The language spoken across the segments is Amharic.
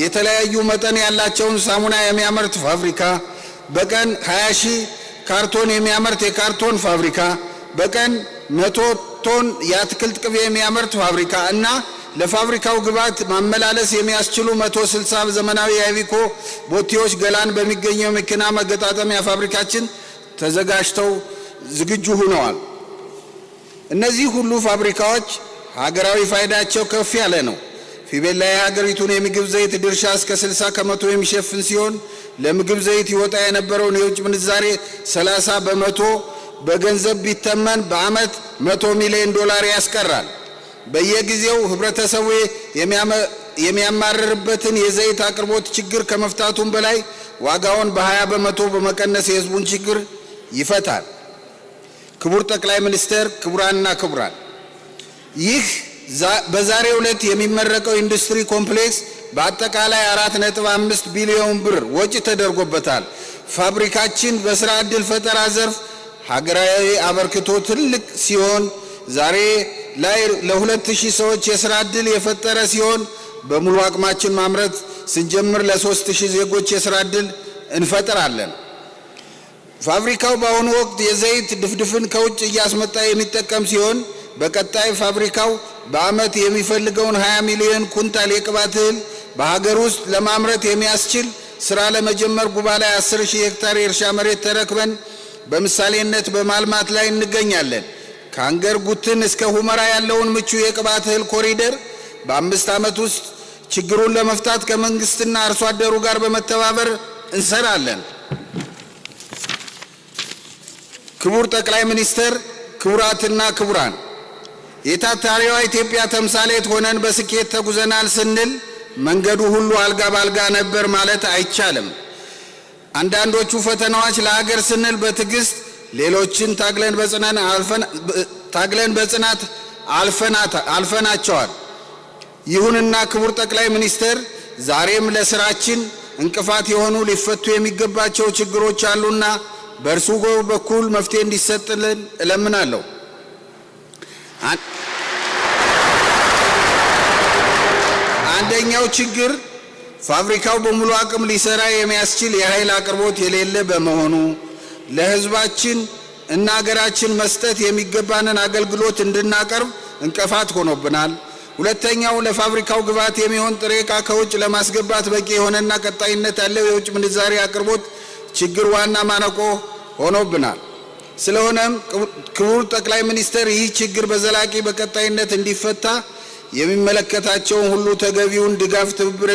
የተለያዩ መጠን ያላቸውን ሳሙና የሚያመርት ፋብሪካ፣ በቀን 20,000 ካርቶን የሚያመርት የካርቶን ፋብሪካ፣ በቀን 100 ቶን የአትክልት ቅቤ የሚያመርት ፋብሪካ እና ለፋብሪካው ግብዓት ማመላለስ የሚያስችሉ 160 ዘመናዊ የአይቪኮ ቦቴዎች ገላን በሚገኘው መኪና መገጣጠሚያ ፋብሪካችን ተዘጋጅተው ዝግጁ ሆነዋል። እነዚህ ሁሉ ፋብሪካዎች ሀገራዊ ፋይዳቸው ከፍ ያለ ነው። ፊቤላ የሀገሪቱን የምግብ ዘይት ድርሻ እስከ 60 ከመቶ የሚሸፍን ሲሆን ለምግብ ዘይት ይወጣ የነበረውን የውጭ ምንዛሬ 30 በመቶ በገንዘብ ቢተመን በአመት $100 ሚሊዮን ያስቀራል። በየጊዜው ህብረተሰቡ የሚያማርርበትን የዘይት አቅርቦት ችግር ከመፍታቱም በላይ ዋጋውን በ20 በመቶ በመቀነስ የህዝቡን ችግር ይፈታል። ክቡር ጠቅላይ ሚኒስትር፣ ክቡራንና ክቡራን፣ ይህ በዛሬው ዕለት የሚመረቀው ኢንዱስትሪ ኮምፕሌክስ በአጠቃላይ 4.5 ቢሊዮን ብር ወጪ ተደርጎበታል። ፋብሪካችን በስራ ዕድል ፈጠራ ዘርፍ ሀገራዊ አበርክቶ ትልቅ ሲሆን ዛሬ ላይ ለ2000 ሰዎች የስራ ዕድል የፈጠረ ሲሆን በሙሉ አቅማችን ማምረት ስንጀምር ለ3000 ዜጎች የስራ ዕድል እንፈጥራለን። ፋብሪካው በአሁኑ ወቅት የዘይት ድፍድፍን ከውጭ እያስመጣ የሚጠቀም ሲሆን በቀጣይ ፋብሪካው በአመት የሚፈልገውን 20 ሚሊዮን ኩንታል የቅባት እህል በሀገር ውስጥ ለማምረት የሚያስችል ስራ ለመጀመር ጉባ ላይ 10,000 ሄክታር የእርሻ መሬት ተረክበን በምሳሌነት በማልማት ላይ እንገኛለን። ከአንገር ጉትን እስከ ሁመራ ያለውን ምቹ የቅባት እህል ኮሪደር በ5 ዓመት ውስጥ ችግሩን ለመፍታት ከመንግስትና አርሶ አደሩ ጋር በመተባበር እንሰራለን። ክቡር ጠቅላይ ሚኒስትር፣ ክቡራትና ክቡራን፣ የታታሪዋ ኢትዮጵያ ተምሳሌት ሆነን በስኬት ተጉዘናል ስንል መንገዱ ሁሉ አልጋ ባልጋ ነበር ማለት አይቻልም። አንዳንዶቹ ፈተናዎች ለሀገር ስንል በትዕግስት ሌሎችን ታግለን በጽናት አልፈናቸዋል። ይሁንና ክቡር ጠቅላይ ሚኒስትር፣ ዛሬም ለስራችን እንቅፋት የሆኑ ሊፈቱ የሚገባቸው ችግሮች አሉና በእርሱ በኩል መፍትሄ እንዲሰጥልን እለምናለሁ። አንደኛው ችግር ፋብሪካው በሙሉ አቅም ሊሰራ የሚያስችል የኃይል አቅርቦት የሌለ በመሆኑ ለህዝባችን እና ሀገራችን መስጠት የሚገባንን አገልግሎት እንድናቀርብ እንቅፋት ሆኖብናል። ሁለተኛው ለፋብሪካው ግብዓት የሚሆን ጥሬ ዕቃ ከውጭ ለማስገባት በቂ የሆነና ቀጣይነት ያለው የውጭ ምንዛሪ አቅርቦት ችግር ዋና ማነቆ ሆኖብናል። ስለሆነም ክቡር ጠቅላይ ሚኒስትር፣ ይህ ችግር በዘላቂ በቀጣይነት እንዲፈታ የሚመለከታቸውን ሁሉ ተገቢውን ድጋፍ ትብብር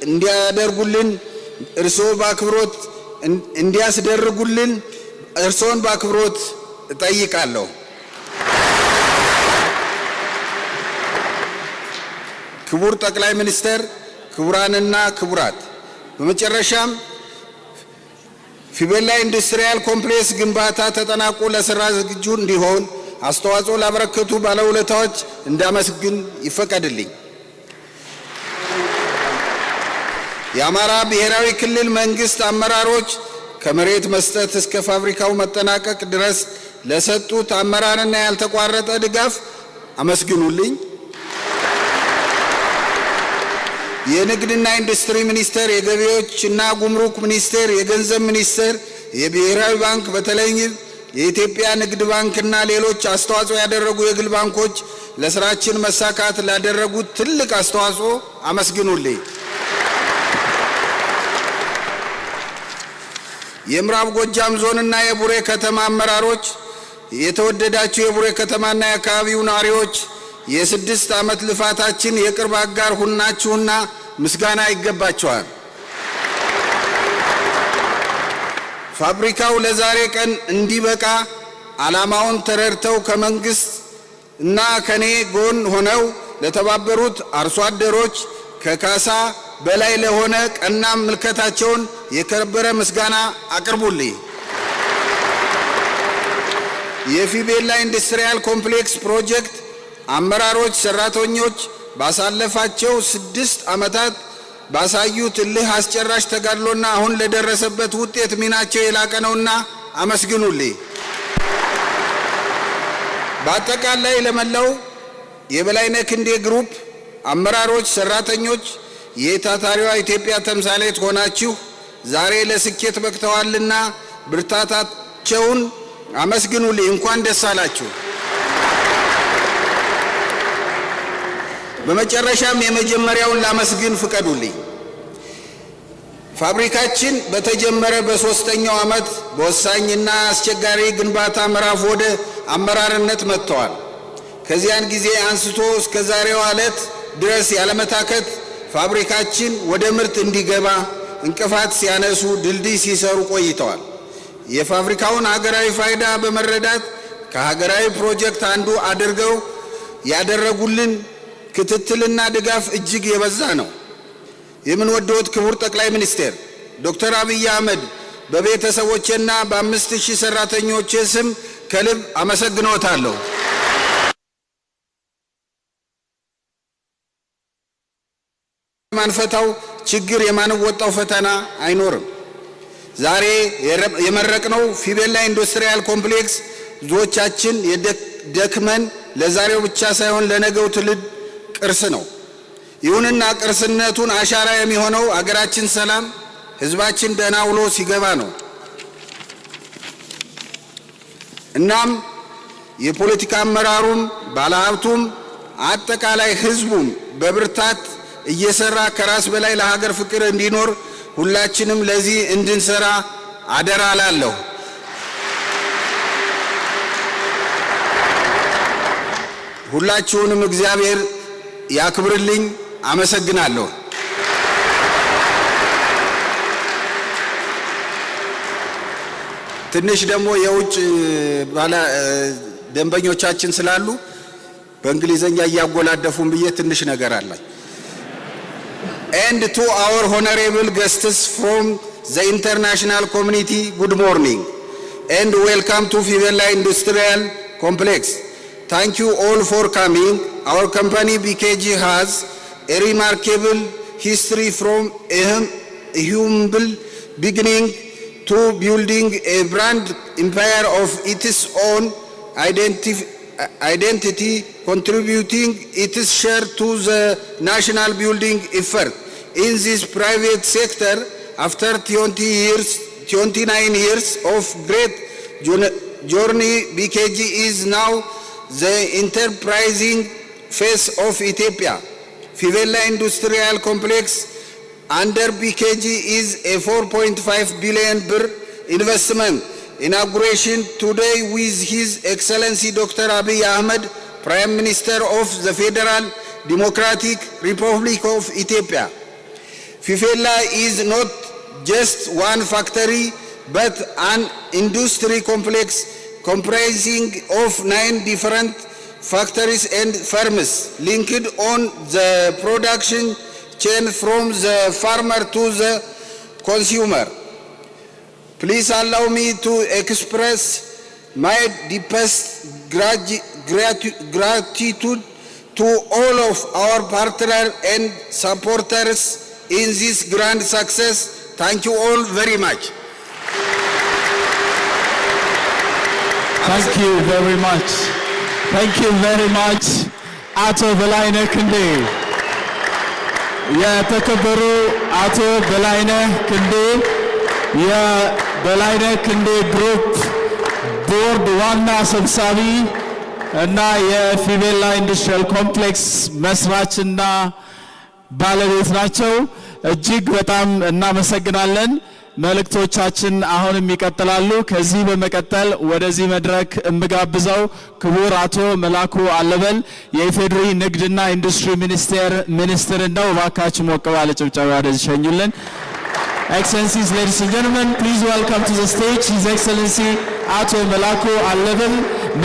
እንዲያደርጉልን እርስዎን በአክብሮት እጠይቃለሁ። ክቡር ጠቅላይ ሚኒስትር፣ ክቡራንና ክቡራት፣ በመጨረሻም ፊቤላ ኢንዱስትሪያል ኮምፕሌክስ ግንባታ ተጠናቆ ለስራ ዝግጁ እንዲሆን አስተዋጽኦ ላበረከቱ ባለውለታዎች እንዳመሰግን ይፈቀድልኝ። የአማራ ብሔራዊ ክልል መንግስት አመራሮች ከመሬት መስጠት እስከ ፋብሪካው መጠናቀቅ ድረስ ለሰጡት አመራርና ያልተቋረጠ ድጋፍ አመስግኑልኝ። የንግድና ኢንዱስትሪ ሚኒስቴር፣ የገቢዎችና ጉምሩክ ሚኒስቴር፣ የገንዘብ ሚኒስቴር፣ የብሔራዊ ባንክ በተለይም የኢትዮጵያ ንግድ ባንክና ሌሎች አስተዋጽኦ ያደረጉ የግል ባንኮች ለስራችን መሳካት ላደረጉት ትልቅ አስተዋጽኦ አመስግኑልኝ። የምዕራብ ጎጃም ዞንና የቡሬ ከተማ አመራሮች፣ የተወደዳችሁ የቡሬ ከተማና የአካባቢው ነዋሪዎች፣ የ6 ዓመት ልፋታችን የቅርብ አጋር ሁናችሁና ምስጋና ይገባችኋል። ፋብሪካው ለዛሬ ቀን እንዲበቃ ዓላማውን ተረድተው ከመንግስት እና ከኔ ጎን ሆነው ለተባበሩት አርሶ አደሮች ከካሳ በላይ ለሆነ ቀና ምልከታቸውን የከበረ ምስጋና አቅርቡልኝ። የፊቤላ ኢንዱስትሪያል ኮምፕሌክስ ፕሮጀክት አመራሮች፣ ሰራተኞች ባሳለፋቸው 6 ዓመታት ባሳዩት እልህ አስጨራሽ ተጋድሎና አሁን ለደረሰበት ውጤት ሚናቸው የላቀ ነውና አመስግኑልኝ። በአጠቃላይ ለመላው የበላይነህ ክንዴ ግሩፕ አመራሮች፣ ሰራተኞች፣ የታታሪዋ ኢትዮጵያ ተምሳሌት ሆናችሁ ዛሬ ለስኬት በቅተዋልና ብርታታቸውን አመስግኑልኝ። እንኳን ደስ አላችሁ። በመጨረሻም የመጀመሪያውን ላመስግን ፍቀዱልኝ። ፋብሪካችን በተጀመረ በ3ኛው ዓመት በወሳኝና አስቸጋሪ ግንባታ ምዕራፍ ወደ አመራርነት መጥተዋል። ከዚያን ጊዜ አንስቶ እስከ ዛሬው ዕለት ድረስ ያለመታከት ፋብሪካችን ወደ ምርት እንዲገባ እንቅፋት ሲያነሱ ድልድይ ሲሰሩ ቆይተዋል። የፋብሪካውን ሀገራዊ ፋይዳ በመረዳት ከሀገራዊ ፕሮጀክት አንዱ አድርገው ያደረጉልን ክትትልና ድጋፍ እጅግ የበዛ ነው። የምንወደውት ክቡር ጠቅላይ ሚኒስትር ዶክተር አብይ አህመድ በቤተሰቦቼና በ5000 ሰራተኞቼ ስም ከልብ አመሰግኖታለሁ። ማንፈታው ችግር የማንወጣው ፈተና አይኖርም። ዛሬ የመረቅነው ፊቤላ ኢንዱስትሪያል ኮምፕሌክስ ብዙዎቻችን የደክመን ለዛሬው ብቻ ሳይሆን ለነገው ትውልድ ቅርስ ነው። ይሁንና ቅርስነቱን አሻራ የሚሆነው አገራችን ሰላም፣ ህዝባችን ደህና ውሎ ሲገባ ነው። እናም የፖለቲካ አመራሩም ባለሀብቱም አጠቃላይ ህዝቡም በብርታት እየሰራ ከራስ በላይ ለሀገር ፍቅር እንዲኖር ሁላችንም ለዚህ እንድንሰራ አደራ እላለሁ። ሁላችሁንም እግዚአብሔር ያክብርልኝ። አመሰግናለሁ። ትንሽ ደግሞ የውጭ ደንበኞቻችን ስላሉ በእንግሊዘኛ እያጎላደፉን ብዬ ትንሽ ነገር አለ። And to our honorable guests from the international community, good morning and welcome to Fibella Industrial Complex. Thank you all for coming. Our company BKG has a remarkable history from a humble beginning to building a brand empire of its own identity, contributing its share to the national building effort. In this private sector, after 29 years of great journey, BKG is now the enterprising face of Ethiopia. Fibella Industrial Complex under BKG is a 4.5 billion birr investment. Inauguration today with His Excellency Dr. Abiy Ahmed, Prime Minister of the Federal Democratic Republic of Ethiopia. Fibella is not just one factory but an industry complex comprising of 9 different factories and firms linked on the production chain from the farmer to the consumer. Please allow me to express my deepest gratitude to all of our partners and supporters in this grand success. Thank you all very much. Thank you very much. Thank you very much. Ato Belayne Kinde. የተከበሩ አቶ በላይነህ ክንዴ የበላይነህ ክንዴ ግሩፕ ቦርድ ዋና ሰብሳቢ እና የፊቤላ ኢንዱስትሪያል ኮምፕሌክስ መስራችና ባለቤት ናቸው። እጅግ በጣም እናመሰግናለን። መልእክቶቻችን አሁንም ይቀጥላሉ። ከዚህ በመቀጠል ወደዚህ መድረክ እምጋብዘው ክቡር አቶ መላኩ አለበል የኢፌዴሪ ንግድና ኢንዱስትሪ ሚኒስትር ነው። እባካችሁ ሞቅ ባለ ጭብጨባ ወደዚህ ሸኙልን። Excellencies, ladies and gentlemen, please welcome to the stage His Excellency Ato Melaku Alebel,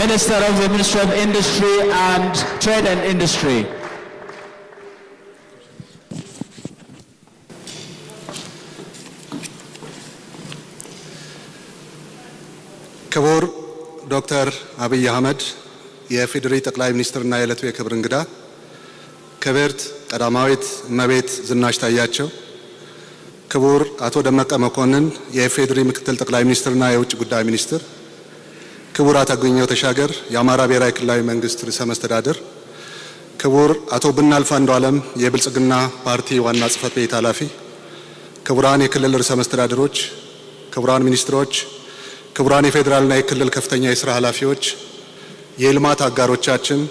Minister of the Ministry of Industry and Trade and Industry. ክቡር ዶክተር አብይ አህመድ የፌዴሪ ጠቅላይ ሚኒስትርና የዕለቱ የክብር እንግዳ፣ ክብርት ቀዳማዊት እመቤት ዝናሽ ታያቸው፣ ክቡር አቶ ደመቀ መኮንን የፌዴሪ ምክትል ጠቅላይ ሚኒስትርና የውጭ ጉዳይ ሚኒስትር፣ ክቡር አቶ አገኘሁ ተሻገር የአማራ ብሔራዊ ክልላዊ መንግስት ርዕሰ መስተዳድር፣ ክቡር አቶ ብናልፍ አንዱዓለም የብልጽግና ፓርቲ ዋና ጽህፈት ቤት ኃላፊ፣ ክቡራን የክልል ርዕሰ መስተዳድሮች፣ ክቡራን ሚኒስትሮች፣ ክቡራን የፌዴራልና የክልል ከፍተኛ የሥራ ኃላፊዎች፣ የልማት አጋሮቻችን፣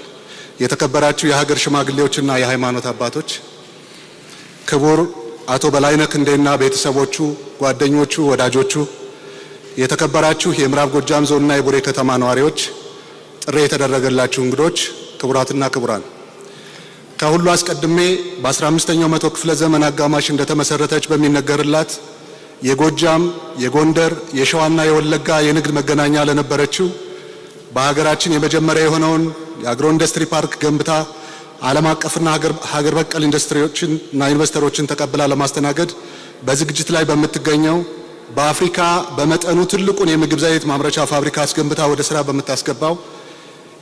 የተከበራችሁ የሀገር ሽማግሌዎችና የሃይማኖት አባቶች፣ ክቡር አቶ በላይነህ ክንዴና ቤተሰቦቹ፣ ጓደኞቹ፣ ወዳጆቹ፣ የተከበራችሁ የምዕራብ ጎጃም ዞንና የቡሬ ከተማ ነዋሪዎች፣ ጥሪ የተደረገላችሁ እንግዶች፣ ክቡራትና ክቡራን፣ ከሁሉ አስቀድሜ በ15ኛው መቶ ክፍለ ዘመን አጋማሽ እንደተመሰረተች በሚነገርላት የጎጃም፣ የጎንደር፣ የሸዋና የወለጋ የንግድ መገናኛ ለነበረችው በሀገራችን የመጀመሪያ የሆነውን የአግሮ ኢንዱስትሪ ፓርክ ገንብታ ዓለም አቀፍና ሀገር በቀል ኢንዱስትሪዎችንና ኢንቨስተሮችን ተቀብላ ለማስተናገድ በዝግጅት ላይ በምትገኘው በአፍሪካ በመጠኑ ትልቁን የምግብ ዘይት ማምረቻ ፋብሪካ አስገንብታ ወደ ስራ በምታስገባው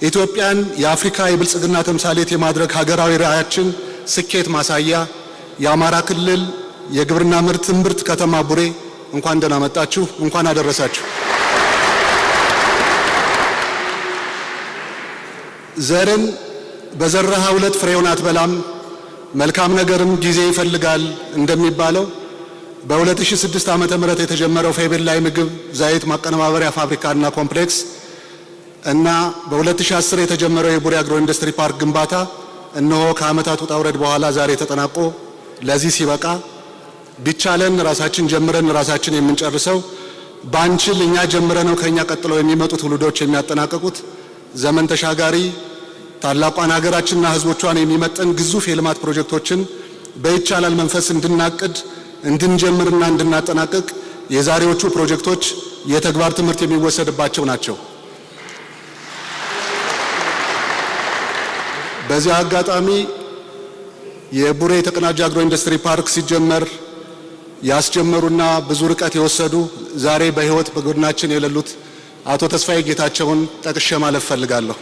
ኢትዮጵያን የአፍሪካ የብልጽግና ተምሳሌት የማድረግ ሀገራዊ ራዕያችን ስኬት ማሳያ የአማራ ክልል የግብርና ምርት እምብርት ከተማ ቡሬ እንኳን ደህና መጣችሁ፣ እንኳን አደረሳችሁ። ዘርን በዘራኸው ዕለት ፍሬውን አትበላም፣ መልካም ነገርም ጊዜ ይፈልጋል እንደሚባለው በ2006 ዓመተ ምህረት የተጀመረው ፌቤል ላይ ምግብ ዘይት ማቀነባበሪያ ፋብሪካና ኮምፕሌክስ እና በ2010 የተጀመረው የቡሬ አግሮ ኢንዱስትሪ ፓርክ ግንባታ እነሆ ከዓመታት ውጣ ውረድ በኋላ ዛሬ ተጠናቆ ለዚህ ሲበቃ ቢቻለን ራሳችን ጀምረን ራሳችን የምንጨርሰው ባንችል እኛ ጀምረነው ከኛ ቀጥለው የሚመጡ ትውልዶች የሚያጠናቀቁት ዘመን ተሻጋሪ ታላቋን ሀገራችንና ሕዝቦቿን የሚመጥን ግዙፍ የልማት ፕሮጀክቶችን በይቻላል መንፈስ እንድናቅድ እንድንጀምርና እንድናጠናቅቅ የዛሬዎቹ ፕሮጀክቶች የተግባር ትምህርት የሚወሰድባቸው ናቸው። በዚህ አጋጣሚ የቡሬ የተቀናጀ አግሮ ኢንዱስትሪ ፓርክ ሲጀመር ያስጀመሩና ብዙ ርቀት የወሰዱ ዛሬ በሕይወት በጎናችን የሌሉት አቶ ተስፋዬ ጌታቸውን ጠቅሼ ማለፍ ፈልጋለሁ።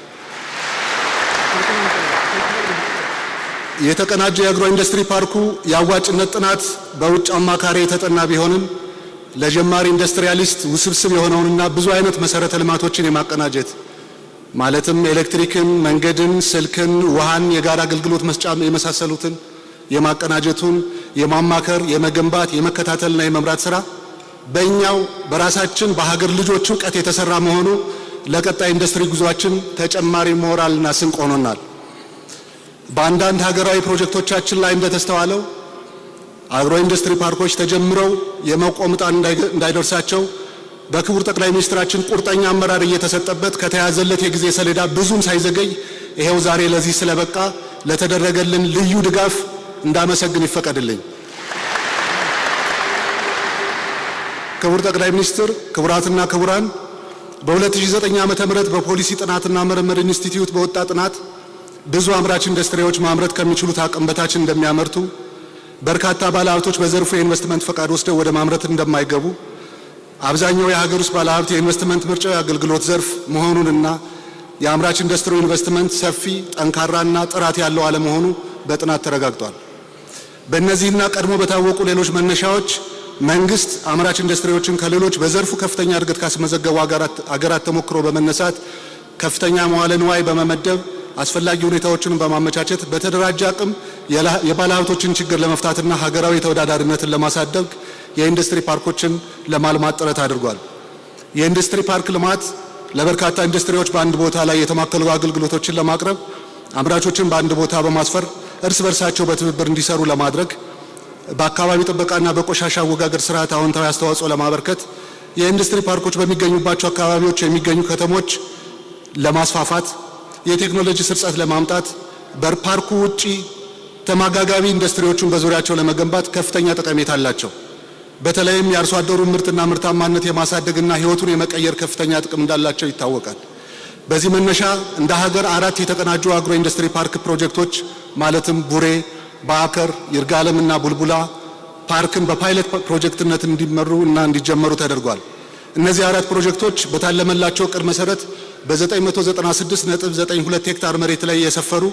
የተቀናጀ የአግሮ ኢንዱስትሪ ፓርኩ የአዋጭነት ጥናት በውጭ አማካሪ የተጠና ቢሆንም ለጀማሪ ኢንዱስትሪያሊስት ውስብስብ የሆነውንና ብዙ አይነት መሰረተ ልማቶችን የማቀናጀት ማለትም ኤሌክትሪክን፣ መንገድን፣ ስልክን፣ ውሃን፣ የጋራ አገልግሎት መስጫ የመሳሰሉትን የማቀናጀቱን የማማከር፣ የመገንባት፣ የመከታተልና የመምራት ስራ በእኛው በራሳችን በሀገር ልጆች እውቀት የተሰራ መሆኑ ለቀጣይ ኢንዱስትሪ ጉዟችን ተጨማሪ ሞራልና ስንቅ ሆኖናል። በአንዳንድ ሀገራዊ ፕሮጀክቶቻችን ላይ እንደተስተዋለው አግሮ ኢንዱስትሪ ፓርኮች ተጀምረው የመቆም ዕጣ እንዳይደርሳቸው በክቡር ጠቅላይ ሚኒስትራችን ቁርጠኛ አመራር እየተሰጠበት ከተያዘለት የጊዜ ሰሌዳ ብዙም ሳይዘገይ ይሄው ዛሬ ለዚህ ስለበቃ ለተደረገልን ልዩ ድጋፍ እንዳመሰግን ይፈቀድልኝ። ክቡር ጠቅላይ ሚኒስትር፣ ክቡራትና ክቡራን፣ በ2009 ዓ.ም በፖሊሲ ጥናትና ምርምር ኢንስቲትዩት በወጣ ጥናት ብዙ አምራች ኢንዱስትሪዎች ማምረት ከሚችሉት አቅም በታች እንደሚያመርቱ፣ በርካታ ባለሀብቶች በዘርፉ የኢንቨስትመንት ፈቃድ ወስደው ወደ ማምረት እንደማይገቡ፣ አብዛኛው የሀገር ውስጥ ባለሀብት የኢንቨስትመንት ምርጫው የአገልግሎት ዘርፍ መሆኑንና የአምራች ኢንዱስትሪ ኢንቨስትመንት ሰፊ፣ ጠንካራና ጥራት ያለው አለመሆኑ በጥናት ተረጋግጧል። በእነዚህና ቀድሞ በታወቁ ሌሎች መነሻዎች መንግስት አምራች ኢንዱስትሪዎችን ከሌሎች በዘርፉ ከፍተኛ እድገት ካስመዘገቡ አገራት ተሞክሮ በመነሳት ከፍተኛ መዋለ ንዋይ በመመደብ አስፈላጊ ሁኔታዎችን በማመቻቸት በተደራጀ አቅም የባለሀብቶችን ችግር ለመፍታትና ሀገራዊ ተወዳዳሪነትን ለማሳደግ የኢንዱስትሪ ፓርኮችን ለማልማት ጥረት አድርጓል። የኢንዱስትሪ ፓርክ ልማት ለበርካታ ኢንዱስትሪዎች በአንድ ቦታ ላይ የተማከሉ አገልግሎቶችን ለማቅረብ፣ አምራቾችን በአንድ ቦታ በማስፈር እርስ በርሳቸው በትብብር እንዲሰሩ ለማድረግ፣ በአካባቢ ጥበቃና በቆሻሻ አወጋገድ ስርዓት አዎንታዊ አስተዋጽኦ ለማበርከት፣ የኢንዱስትሪ ፓርኮች በሚገኙባቸው አካባቢዎች የሚገኙ ከተሞች ለማስፋፋት፣ የቴክኖሎጂ ስርጸት ለማምጣት፣ በፓርኩ ውጪ ተማጋጋቢ ኢንዱስትሪዎችን በዙሪያቸው ለመገንባት ከፍተኛ ጠቀሜታ አላቸው። በተለይም የአርሶ አደሩን ምርትና ምርታማነት የማሳደግና ሕይወቱን የመቀየር ከፍተኛ ጥቅም እንዳላቸው ይታወቃል። በዚህ መነሻ እንደ ሀገር 4 የተቀናጁ አግሮ ኢንዱስትሪ ፓርክ ፕሮጀክቶች ማለትም ቡሬ፣ በአከር፣ ይርጋለምና ቡልቡላ ፓርክን በፓይለት ፕሮጀክትነት እንዲመሩ እና እንዲጀመሩ ተደርጓል። እነዚህ 4 ፕሮጀክቶች በታለመላቸው ዕቅድ መሰረት በ996.92 ሄክታር መሬት ላይ የሰፈሩ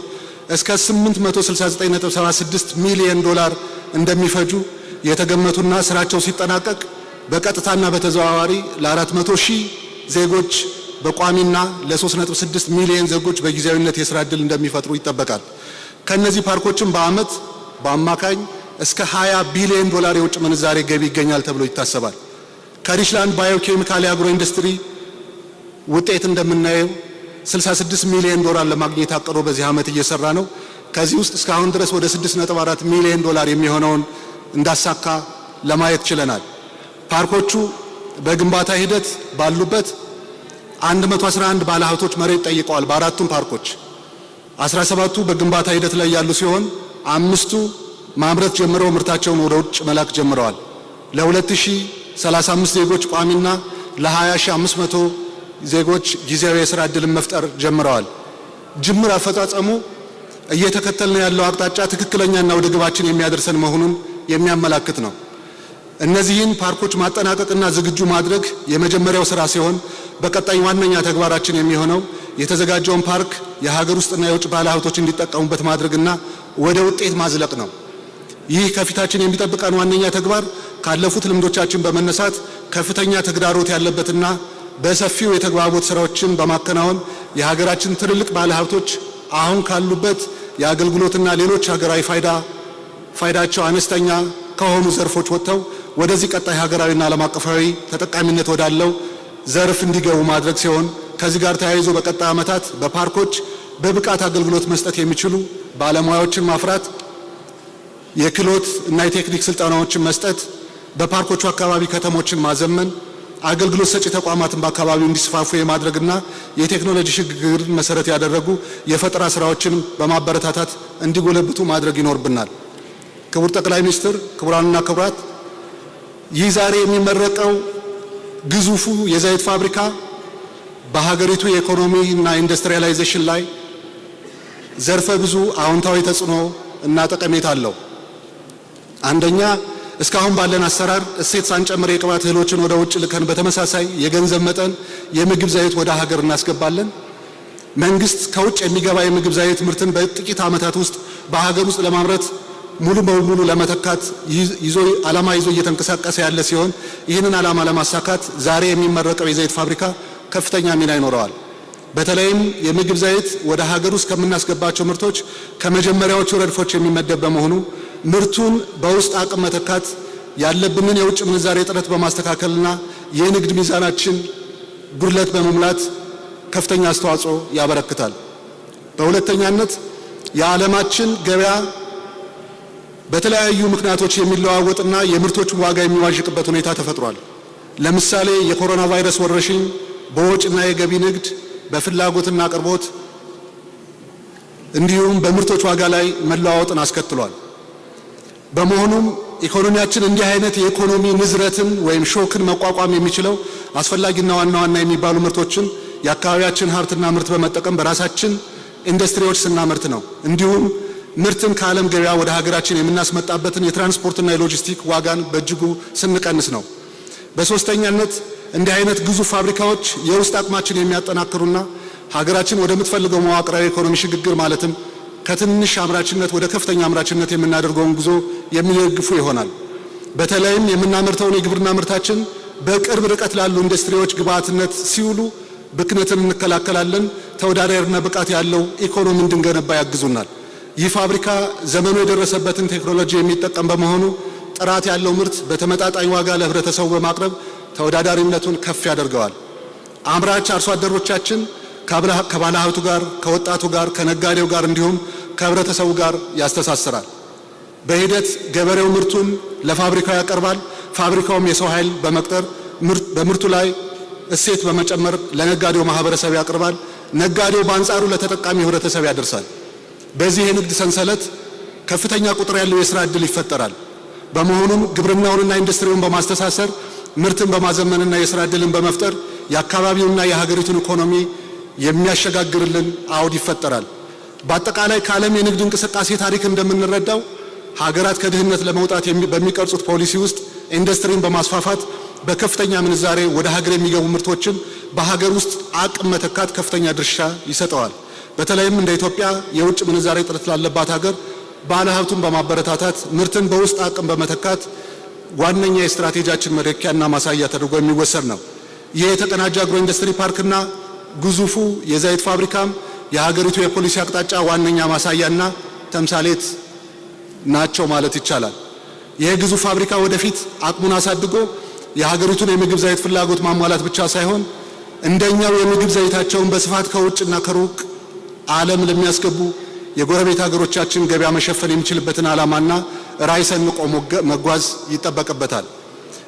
እስከ 869.76 ሚሊዮን ዶላር እንደሚፈጁ የተገመቱና ስራቸው ሲጠናቀቅ በቀጥታና በተዘዋዋሪ ለ400 ሺህ ዜጎች በቋሚና ለ3.6 ሚሊዮን ዜጎች በጊዜያዊነት የሥራ ዕድል እንደሚፈጥሩ ይጠበቃል። ከነዚህ ፓርኮችም በዓመት በአማካኝ እስከ 20 ቢሊዮን ዶላር የውጭ ምንዛሬ ገቢ ይገኛል ተብሎ ይታሰባል። ከሪችላንድ ባዮኬሚካል የአግሮ ኢንዱስትሪ ውጤት እንደምናየው 66 ሚሊዮን ዶላር ለማግኘት አቅዶ በዚህ ዓመት እየሰራ ነው። ከዚህ ውስጥ እስካሁን ድረስ ወደ 6.4 ሚሊዮን ዶላር የሚሆነውን እንዳሳካ ለማየት ችለናል። ፓርኮቹ በግንባታ ሂደት ባሉበት 111 ባለሀብቶች መሬት ጠይቀዋል። በአራቱም ፓርኮች 17ቱ በግንባታ ሂደት ላይ ያሉ ሲሆን 5ቱ ማምረት ጀምረው ምርታቸውን ወደ ውጭ መላክ ጀምረዋል። ለ2035 ዜጎች ቋሚና ለ20500 ዜጎች ጊዜያዊ የሥራ ዕድልን መፍጠር ጀምረዋል። ጅምር አፈጻጸሙ እየተከተልን ያለው አቅጣጫ ትክክለኛና ወደ ግባችን የሚያደርሰን መሆኑን የሚያመላክት ነው። እነዚህን ፓርኮች ማጠናቀቅና ዝግጁ ማድረግ የመጀመሪያው ስራ ሲሆን በቀጣይ ዋነኛ ተግባራችን የሚሆነው የተዘጋጀውን ፓርክ የሀገር ውስጥና የውጭ ባለሀብቶች እንዲጠቀሙበት ማድረግና ወደ ውጤት ማዝለቅ ነው። ይህ ከፊታችን የሚጠብቀን ዋነኛ ተግባር ካለፉት ልምዶቻችን በመነሳት ከፍተኛ ተግዳሮት ያለበትና በሰፊው የተግባቦት ስራዎችን በማከናወን የሀገራችን ትልልቅ ባለሀብቶች አሁን ካሉበት የአገልግሎትና ሌሎች ሀገራዊ ፋይዳቸው አነስተኛ ከሆኑ ዘርፎች ወጥተው ወደዚህ ቀጣይ ሀገራዊና ዓለም አቀፋዊ ተጠቃሚነት ወዳለው ዘርፍ እንዲገቡ ማድረግ ሲሆን ከዚህ ጋር ተያይዞ በቀጣይ ዓመታት በፓርኮች በብቃት አገልግሎት መስጠት የሚችሉ ባለሙያዎችን ማፍራት፣ የክህሎት እና የቴክኒክ ስልጠናዎችን መስጠት፣ በፓርኮቹ አካባቢ ከተሞችን ማዘመን፣ አገልግሎት ሰጪ ተቋማትን በአካባቢው እንዲስፋፉ የማድረግና የቴክኖሎጂ ሽግግርን መሰረት ያደረጉ የፈጠራ ስራዎችን በማበረታታት እንዲጎለብቱ ማድረግ ይኖርብናል። ክቡር ጠቅላይ ሚኒስትር፣ ክቡራንና ክቡራት፣ ይህ ዛሬ የሚመረቀው ግዙፉ የዘይት ፋብሪካ በሀገሪቱ የኢኮኖሚ እና ኢንዱስትሪያላይዜሽን ላይ ዘርፈ ብዙ አዎንታዊ ተጽዕኖ እና ጠቀሜታ አለው። አንደኛ፣ እስካሁን ባለን አሰራር እሴት ሳንጨምር የቅባት እህሎችን ወደ ውጭ ልከን በተመሳሳይ የገንዘብ መጠን የምግብ ዘይት ወደ ሀገር እናስገባለን። መንግስት ከውጭ የሚገባ የምግብ ዘይት ምርትን በጥቂት ዓመታት ውስጥ በሀገር ውስጥ ለማምረት ሙሉ በሙሉ ለመተካት ዓላማ ይዞ እየተንቀሳቀሰ ያለ ሲሆን ይህንን ዓላማ ለማሳካት ዛሬ የሚመረቀው የዘይት ፋብሪካ ከፍተኛ ሚና ይኖረዋል። በተለይም የምግብ ዘይት ወደ ሀገር ውስጥ ከምናስገባቸው ምርቶች ከመጀመሪያዎቹ ረድፎች የሚመደብ በመሆኑ ምርቱን በውስጥ አቅም መተካት ያለብንን የውጭ ምንዛሬ እጥረት በማስተካከልና የንግድ ሚዛናችን ጉድለት በመሙላት ከፍተኛ አስተዋጽኦ ያበረክታል። በሁለተኛነት የዓለማችን ገበያ በተለያዩ ምክንያቶች የሚለዋወጥና የምርቶች ዋጋ የሚዋዥቅበት ሁኔታ ተፈጥሯል። ለምሳሌ የኮሮና ቫይረስ ወረርሽኝ በወጭና የገቢ ንግድ፣ በፍላጎትና አቅርቦት እንዲሁም በምርቶች ዋጋ ላይ መለዋወጥን አስከትሏል። በመሆኑም ኢኮኖሚያችን እንዲህ አይነት የኢኮኖሚ ንዝረትን ወይም ሾክን መቋቋም የሚችለው አስፈላጊና ዋና ዋና የሚባሉ ምርቶችን የአካባቢያችን ሀብትና ምርት በመጠቀም በራሳችን ኢንዱስትሪዎች ስናመርት ነው። እንዲሁም ምርትን ከዓለም ገበያ ወደ ሀገራችን የምናስመጣበትን የትራንስፖርትና የሎጂስቲክ ዋጋን በእጅጉ ስንቀንስ ነው። በሶስተኛነት እንዲህ አይነት ግዙፍ ፋብሪካዎች የውስጥ አቅማችን የሚያጠናክሩና ሀገራችን ወደምትፈልገው መዋቅራዊ ኢኮኖሚ ሽግግር ማለትም ከትንሽ አምራችነት ወደ ከፍተኛ አምራችነት የምናደርገውን ጉዞ የሚደግፉ ይሆናል። በተለይም የምናመርተውን የግብርና ምርታችን በቅርብ ርቀት ላሉ ኢንዱስትሪዎች ግብዓትነት ሲውሉ ብክነትን እንከላከላለን። ተወዳዳሪና ብቃት ያለው ኢኮኖሚ እንድንገነባ ያግዙናል። ይህ ፋብሪካ ዘመኑ የደረሰበትን ቴክኖሎጂ የሚጠቀም በመሆኑ ጥራት ያለው ምርት በተመጣጣኝ ዋጋ ለህብረተሰቡ በማቅረብ ተወዳዳሪነቱን ከፍ ያደርገዋል። አምራች አርሶ አደሮቻችን ከባለሀብቱ ጋር፣ ከወጣቱ ጋር፣ ከነጋዴው ጋር እንዲሁም ከህብረተሰቡ ጋር ያስተሳስራል። በሂደት ገበሬው ምርቱን ለፋብሪካው ያቀርባል። ፋብሪካውም የሰው ኃይል በመቅጠር በምርቱ ላይ እሴት በመጨመር ለነጋዴው ማህበረሰብ ያቀርባል። ነጋዴው በአንጻሩ ለተጠቃሚ ህብረተሰብ ያደርሳል። በዚህ የንግድ ሰንሰለት ከፍተኛ ቁጥር ያለው የሥራ ዕድል ይፈጠራል። በመሆኑም ግብርናውንና ኢንዱስትሪውን በማስተሳሰር ምርትን በማዘመንና የሥራ ዕድልን በመፍጠር የአካባቢውና የሀገሪቱን ኢኮኖሚ የሚያሸጋግርልን አውድ ይፈጠራል። በአጠቃላይ ከዓለም የንግድ እንቅስቃሴ ታሪክ እንደምንረዳው ሀገራት ከድህነት ለመውጣት በሚቀርጹት ፖሊሲ ውስጥ ኢንዱስትሪን በማስፋፋት በከፍተኛ ምንዛሬ ወደ ሀገር የሚገቡ ምርቶችን በሀገር ውስጥ አቅም መተካት ከፍተኛ ድርሻ ይሰጠዋል። በተለይም እንደ ኢትዮጵያ የውጭ ምንዛሬ እጥረት ላለባት ሀገር ባለሀብቱን በማበረታታት ምርትን በውስጥ አቅም በመተካት ዋነኛ የስትራቴጂያችን መለኪያና ማሳያ ተደርጎ የሚወሰድ ነው። ይህ የተቀናጀ አግሮ ኢንዱስትሪ ፓርክና ግዙፉ የዘይት ፋብሪካም የሀገሪቱ የፖሊሲ አቅጣጫ ዋነኛ ማሳያና ተምሳሌት ናቸው ማለት ይቻላል። ይህ ግዙፍ ፋብሪካ ወደፊት አቅሙን አሳድጎ የሀገሪቱን የምግብ ዘይት ፍላጎት ማሟላት ብቻ ሳይሆን እንደኛው የምግብ ዘይታቸውን በስፋት ከውጭና ከሩቅ ዓለም ለሚያስገቡ የጎረቤት ሀገሮቻችን ገበያ መሸፈን የሚችልበትን ዓላማና ራዕይ ሰንቆ መጓዝ ይጠበቅበታል።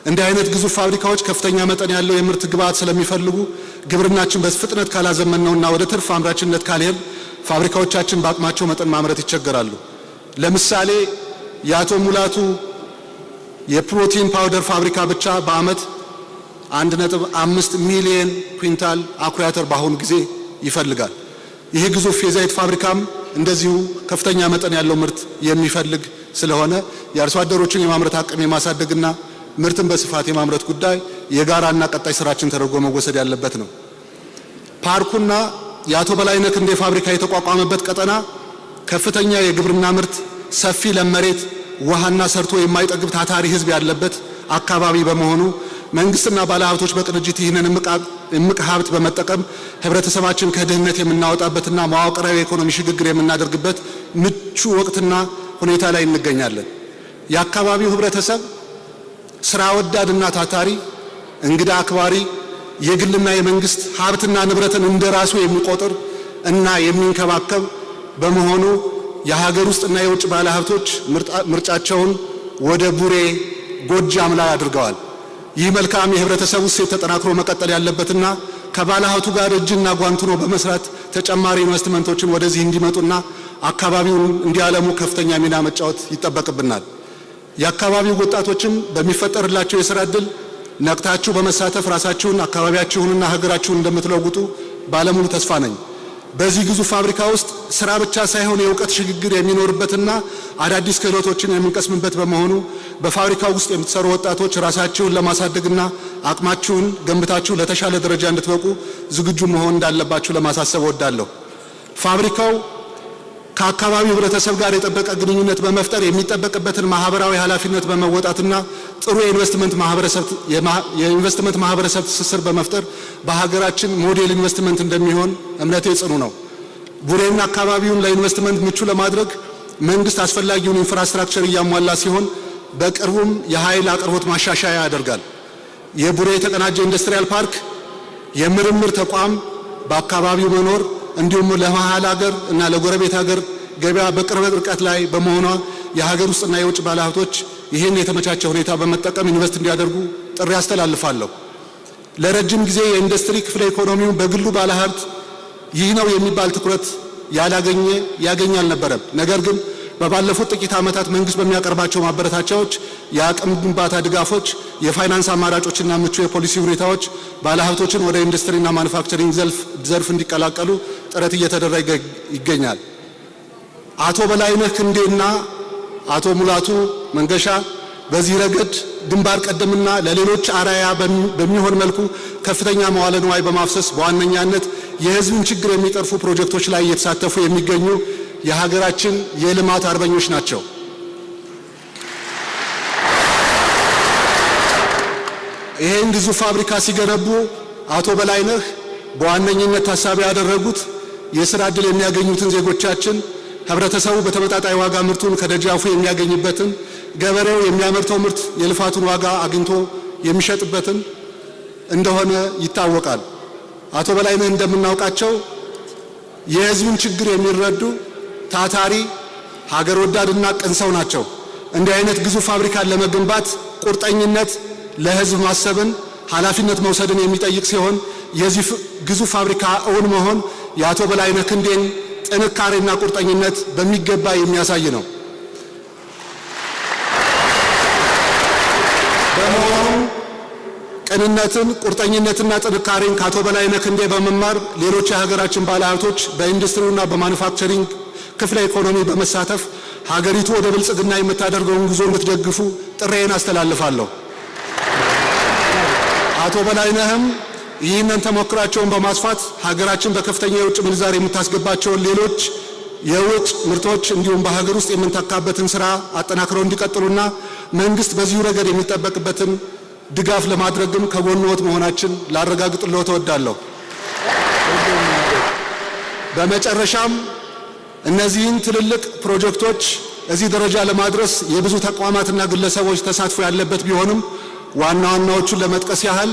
እንዲህ አይነት ግዙፍ ፋብሪካዎች ከፍተኛ መጠን ያለው የምርት ግብዓት ስለሚፈልጉ ግብርናችን በፍጥነት ካላዘመንነውና ወደ ትርፍ አምራችነት ካልሄድ ፋብሪካዎቻችን በአቅማቸው መጠን ማምረት ይቸገራሉ። ለምሳሌ የአቶ ሙላቱ የፕሮቲን ፓውደር ፋብሪካ ብቻ በዓመት 1.5 ሚሊዮን ኩንታል አኩሪ አተር በአሁኑ ጊዜ ይፈልጋል። ይህ ግዙፍ የዘይት ፋብሪካም እንደዚሁ ከፍተኛ መጠን ያለው ምርት የሚፈልግ ስለሆነ የአርሶ አደሮችን የማምረት አቅም የማሳደግና ምርትን በስፋት የማምረት ጉዳይ የጋራና ቀጣይ ስራችን ተደርጎ መወሰድ ያለበት ነው። ፓርኩና የአቶ በላይነህ ክንዴ ፋብሪካ የተቋቋመበት ቀጠና ከፍተኛ የግብርና ምርት፣ ሰፊ ለም መሬት፣ ውሃና ሰርቶ የማይጠግብ ታታሪ ህዝብ ያለበት አካባቢ በመሆኑ መንግስትና ባለሀብቶች በቅንጅት ይህንን እምቅ ሀብት በመጠቀም ህብረተሰባችን ከድህነት የምናወጣበትና መዋቅራዊ የኢኮኖሚ ሽግግር የምናደርግበት ምቹ ወቅትና ሁኔታ ላይ እንገኛለን። የአካባቢው ህብረተሰብ ስራ ወዳድና ታታሪ፣ እንግዳ አክባሪ፣ የግልና የመንግስት ሀብትና ንብረትን እንደራሱ የሚቆጥር እና የሚንከባከብ በመሆኑ የሀገር ውስጥና የውጭ ባለሀብቶች ምርጫቸውን ወደ ቡሬ ጎጃም ላይ አድርገዋል። ይህ መልካም የህብረተሰቡ እሴት ተጠናክሮ መቀጠል ያለበትና ከባለሀብቱ ጋር እጅና ጓንት ሆኖ በመስራት ተጨማሪ ኢንቨስትመንቶችን ወደዚህ እንዲመጡና አካባቢውን እንዲያለሙ ከፍተኛ ሚና መጫወት ይጠበቅብናል። የአካባቢው ወጣቶችም በሚፈጠርላቸው የሥራ ዕድል ነቅታችሁ በመሳተፍ ራሳችሁን አካባቢያችሁንና ሀገራችሁን እንደምትለውጡ ባለሙሉ ተስፋ ነኝ። በዚህ ግዙፍ ፋብሪካ ውስጥ ስራ ብቻ ሳይሆን የእውቀት ሽግግር የሚኖርበትና አዳዲስ ክህሎቶችን የምንቀስምበት በመሆኑ በፋብሪካው ውስጥ የምትሰሩ ወጣቶች ራሳችሁን ለማሳደግና አቅማችሁን ገንብታችሁ ለተሻለ ደረጃ እንድትበቁ ዝግጁ መሆን እንዳለባችሁ ለማሳሰብ እወዳለሁ። ፋብሪካው ከአካባቢው ህብረተሰብ ጋር የጠበቀ ግንኙነት በመፍጠር የሚጠበቅበትን ማህበራዊ ኃላፊነት በመወጣትና ጥሩ የኢንቨስትመንት ማህበረሰብ ትስስር በመፍጠር በሀገራችን ሞዴል ኢንቨስትመንት እንደሚሆን እምነቴ ጽኑ ነው። ቡሬና አካባቢውን ለኢንቨስትመንት ምቹ ለማድረግ መንግስት አስፈላጊውን ኢንፍራስትራክቸር እያሟላ ሲሆን በቅርቡም የኃይል አቅርቦት ማሻሻያ ያደርጋል። የቡሬ የተቀናጀ ኢንዱስትሪያል ፓርክ የምርምር ተቋም በአካባቢው መኖር እንዲሁም ለመሃል ሀገር እና ለጎረቤት ሀገር ገበያ በቅርብ ርቀት ላይ በመሆኗ የሀገር ውስጥና የውጭ ባለሀብቶች ይህን የተመቻቸ ሁኔታ በመጠቀም ኢንቨስት እንዲያደርጉ ጥሪ አስተላልፋለሁ። ለረጅም ጊዜ የኢንዱስትሪ ክፍለ ኢኮኖሚውን በግሉ ባለሀብት ይህ ነው የሚባል ትኩረት ያገኝ አልነበረም። ነገር ግን በባለፉት ጥቂት ዓመታት መንግስት በሚያቀርባቸው ማበረታቻዎች፣ የአቅም ግንባታ ድጋፎች፣ የፋይናንስ አማራጮችና ምቹ የፖሊሲ ሁኔታዎች ባለሀብቶችን ወደ ኢንዱስትሪና ማኑፋክቸሪንግ ዘርፍ እንዲቀላቀሉ ጥረት እየተደረገ ይገኛል። አቶ በላይነህ ክንዴና አቶ ሙላቱ መንገሻ በዚህ ረገድ ግንባር ቀደምና ለሌሎች አርአያ በሚሆን መልኩ ከፍተኛ መዋለ ንዋይ በማፍሰስ በዋነኛነት የህዝብን ችግር የሚቀርፉ ፕሮጀክቶች ላይ እየተሳተፉ የሚገኙ የሀገራችን የልማት አርበኞች ናቸው። ይህን ግዙፍ ፋብሪካ ሲገነቡ አቶ በላይነህ በዋነኝነት ታሳቢ ያደረጉት የሥራ ዕድል የሚያገኙትን ዜጎቻችን፣ ህብረተሰቡ በተመጣጣኝ ዋጋ ምርቱን ከደጃፉ የሚያገኝበትን፣ ገበሬው የሚያመርተው ምርት የልፋቱን ዋጋ አግኝቶ የሚሸጥበትን እንደሆነ ይታወቃል። አቶ በላይነህ እንደምናውቃቸው የህዝብን ችግር የሚረዱ ታታሪ፣ ሀገር ወዳድና ቅን ሰው ናቸው። እንዲህ አይነት ግዙፍ ፋብሪካን ለመገንባት ቁርጠኝነት፣ ለህዝብ ማሰብን፣ ኃላፊነት መውሰድን የሚጠይቅ ሲሆን የዚህ ግዙፍ ፋብሪካ እውን መሆን የአቶ በላይነህ ክንዴን ጥንካሬና ቁርጠኝነት በሚገባ የሚያሳይ ነው። በመሆኑም ቅንነትን፣ ቁርጠኝነትና ጥንካሬን ከአቶ በላይነህ ክንዴ በመማር ሌሎች የሀገራችን ባለሀብቶች በኢንዱስትሪውና በማኑፋክቸሪንግ ክፍለ ኢኮኖሚ በመሳተፍ ሀገሪቱ ወደ ብልጽግና የምታደርገውን ጉዞ እንድትደግፉ ጥሬን አስተላልፋለሁ። አቶ በላይነህም ይህንን ተሞክራቸውን በማስፋት ሀገራችን በከፍተኛ የውጭ ምንዛሪ የምታስገባቸውን ሌሎች የውጭ ምርቶች እንዲሁም በሀገር ውስጥ የምንተካበትን ስራ አጠናክረው እንዲቀጥሉና መንግስት በዚሁ ረገድ የሚጠበቅበትን ድጋፍ ለማድረግም ከጎንዎት መሆናችን ላረጋግጥልዎት እወዳለሁ። በመጨረሻም እነዚህን ትልልቅ ፕሮጀክቶች እዚህ ደረጃ ለማድረስ የብዙ ተቋማትና ግለሰቦች ተሳትፎ ያለበት ቢሆንም ዋና ዋናዎቹን ለመጥቀስ ያህል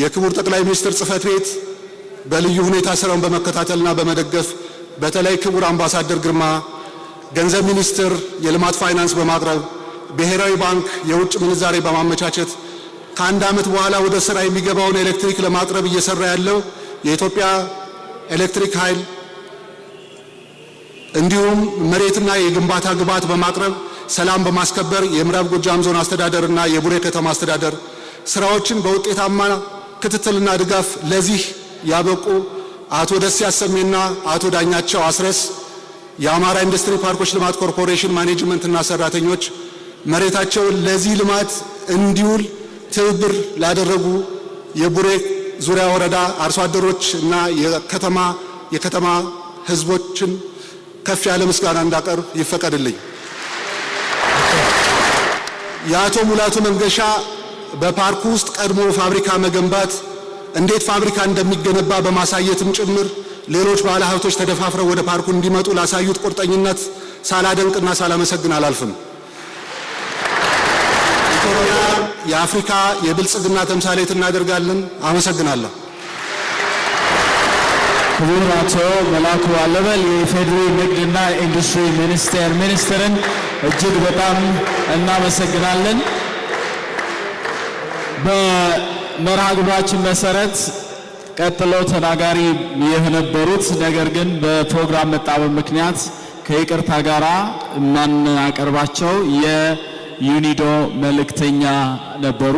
የክቡር ጠቅላይ ሚኒስትር ጽሕፈት ቤት በልዩ ሁኔታ ስራውን በመከታተልና በመደገፍ በተለይ ክቡር አምባሳደር ግርማ ገንዘብ ሚኒስትር የልማት ፋይናንስ በማቅረብ ብሔራዊ ባንክ የውጭ ምንዛሬ በማመቻቸት ከአንድ ዓመት በኋላ ወደ ስራ የሚገባውን ኤሌክትሪክ ለማቅረብ እየሰራ ያለው የኢትዮጵያ ኤሌክትሪክ ኃይል እንዲሁም መሬትና የግንባታ ግብዓት በማቅረብ ሰላም በማስከበር የምዕራብ ጎጃም ዞን አስተዳደርና የቡሬ ከተማ አስተዳደር ስራዎችን በውጤታማ ክትትልና ድጋፍ ለዚህ ያበቁ አቶ ደስ ያሰሜና አቶ ዳኛቸው አስረስ የአማራ ኢንዱስትሪ ፓርኮች ልማት ኮርፖሬሽን ማኔጅመንትና ሰራተኞች መሬታቸውን ለዚህ ልማት እንዲውል ትብብር ላደረጉ የቡሬ ዙሪያ ወረዳ አርሶ አደሮች እና የከተማ ህዝቦችን ከፍ ያለ ምስጋና እንዳቀርብ ይፈቀድልኝ። የአቶ ሙላቱ መንገሻ በፓርኩ ውስጥ ቀድሞ ፋብሪካ መገንባት እንዴት ፋብሪካ እንደሚገነባ በማሳየትም ጭምር ሌሎች ባለሀብቶች ተደፋፍረው ወደ ፓርኩ እንዲመጡ ላሳዩት ቁርጠኝነት ሳላደንቅና ሳላመሰግን አላልፍም። ኢትዮጵያ የአፍሪካ የብልጽግና ተምሳሌት እናደርጋለን። አመሰግናለሁ። ክቡር አቶ መላኩ አለበል የኢፌዴሪ ንግድና ኢንዱስትሪ ሚኒስትርን እጅግ በጣም እናመሰግናለን። በመርሃ ግብራችን መሰረት ቀጥለው ተናጋሪ የነበሩት ነገር ግን በፕሮግራም መጣበብ ምክንያት ከይቅርታ ጋራ ማናቀርባቸው የዩኒዶ መልእክተኛ ነበሩ።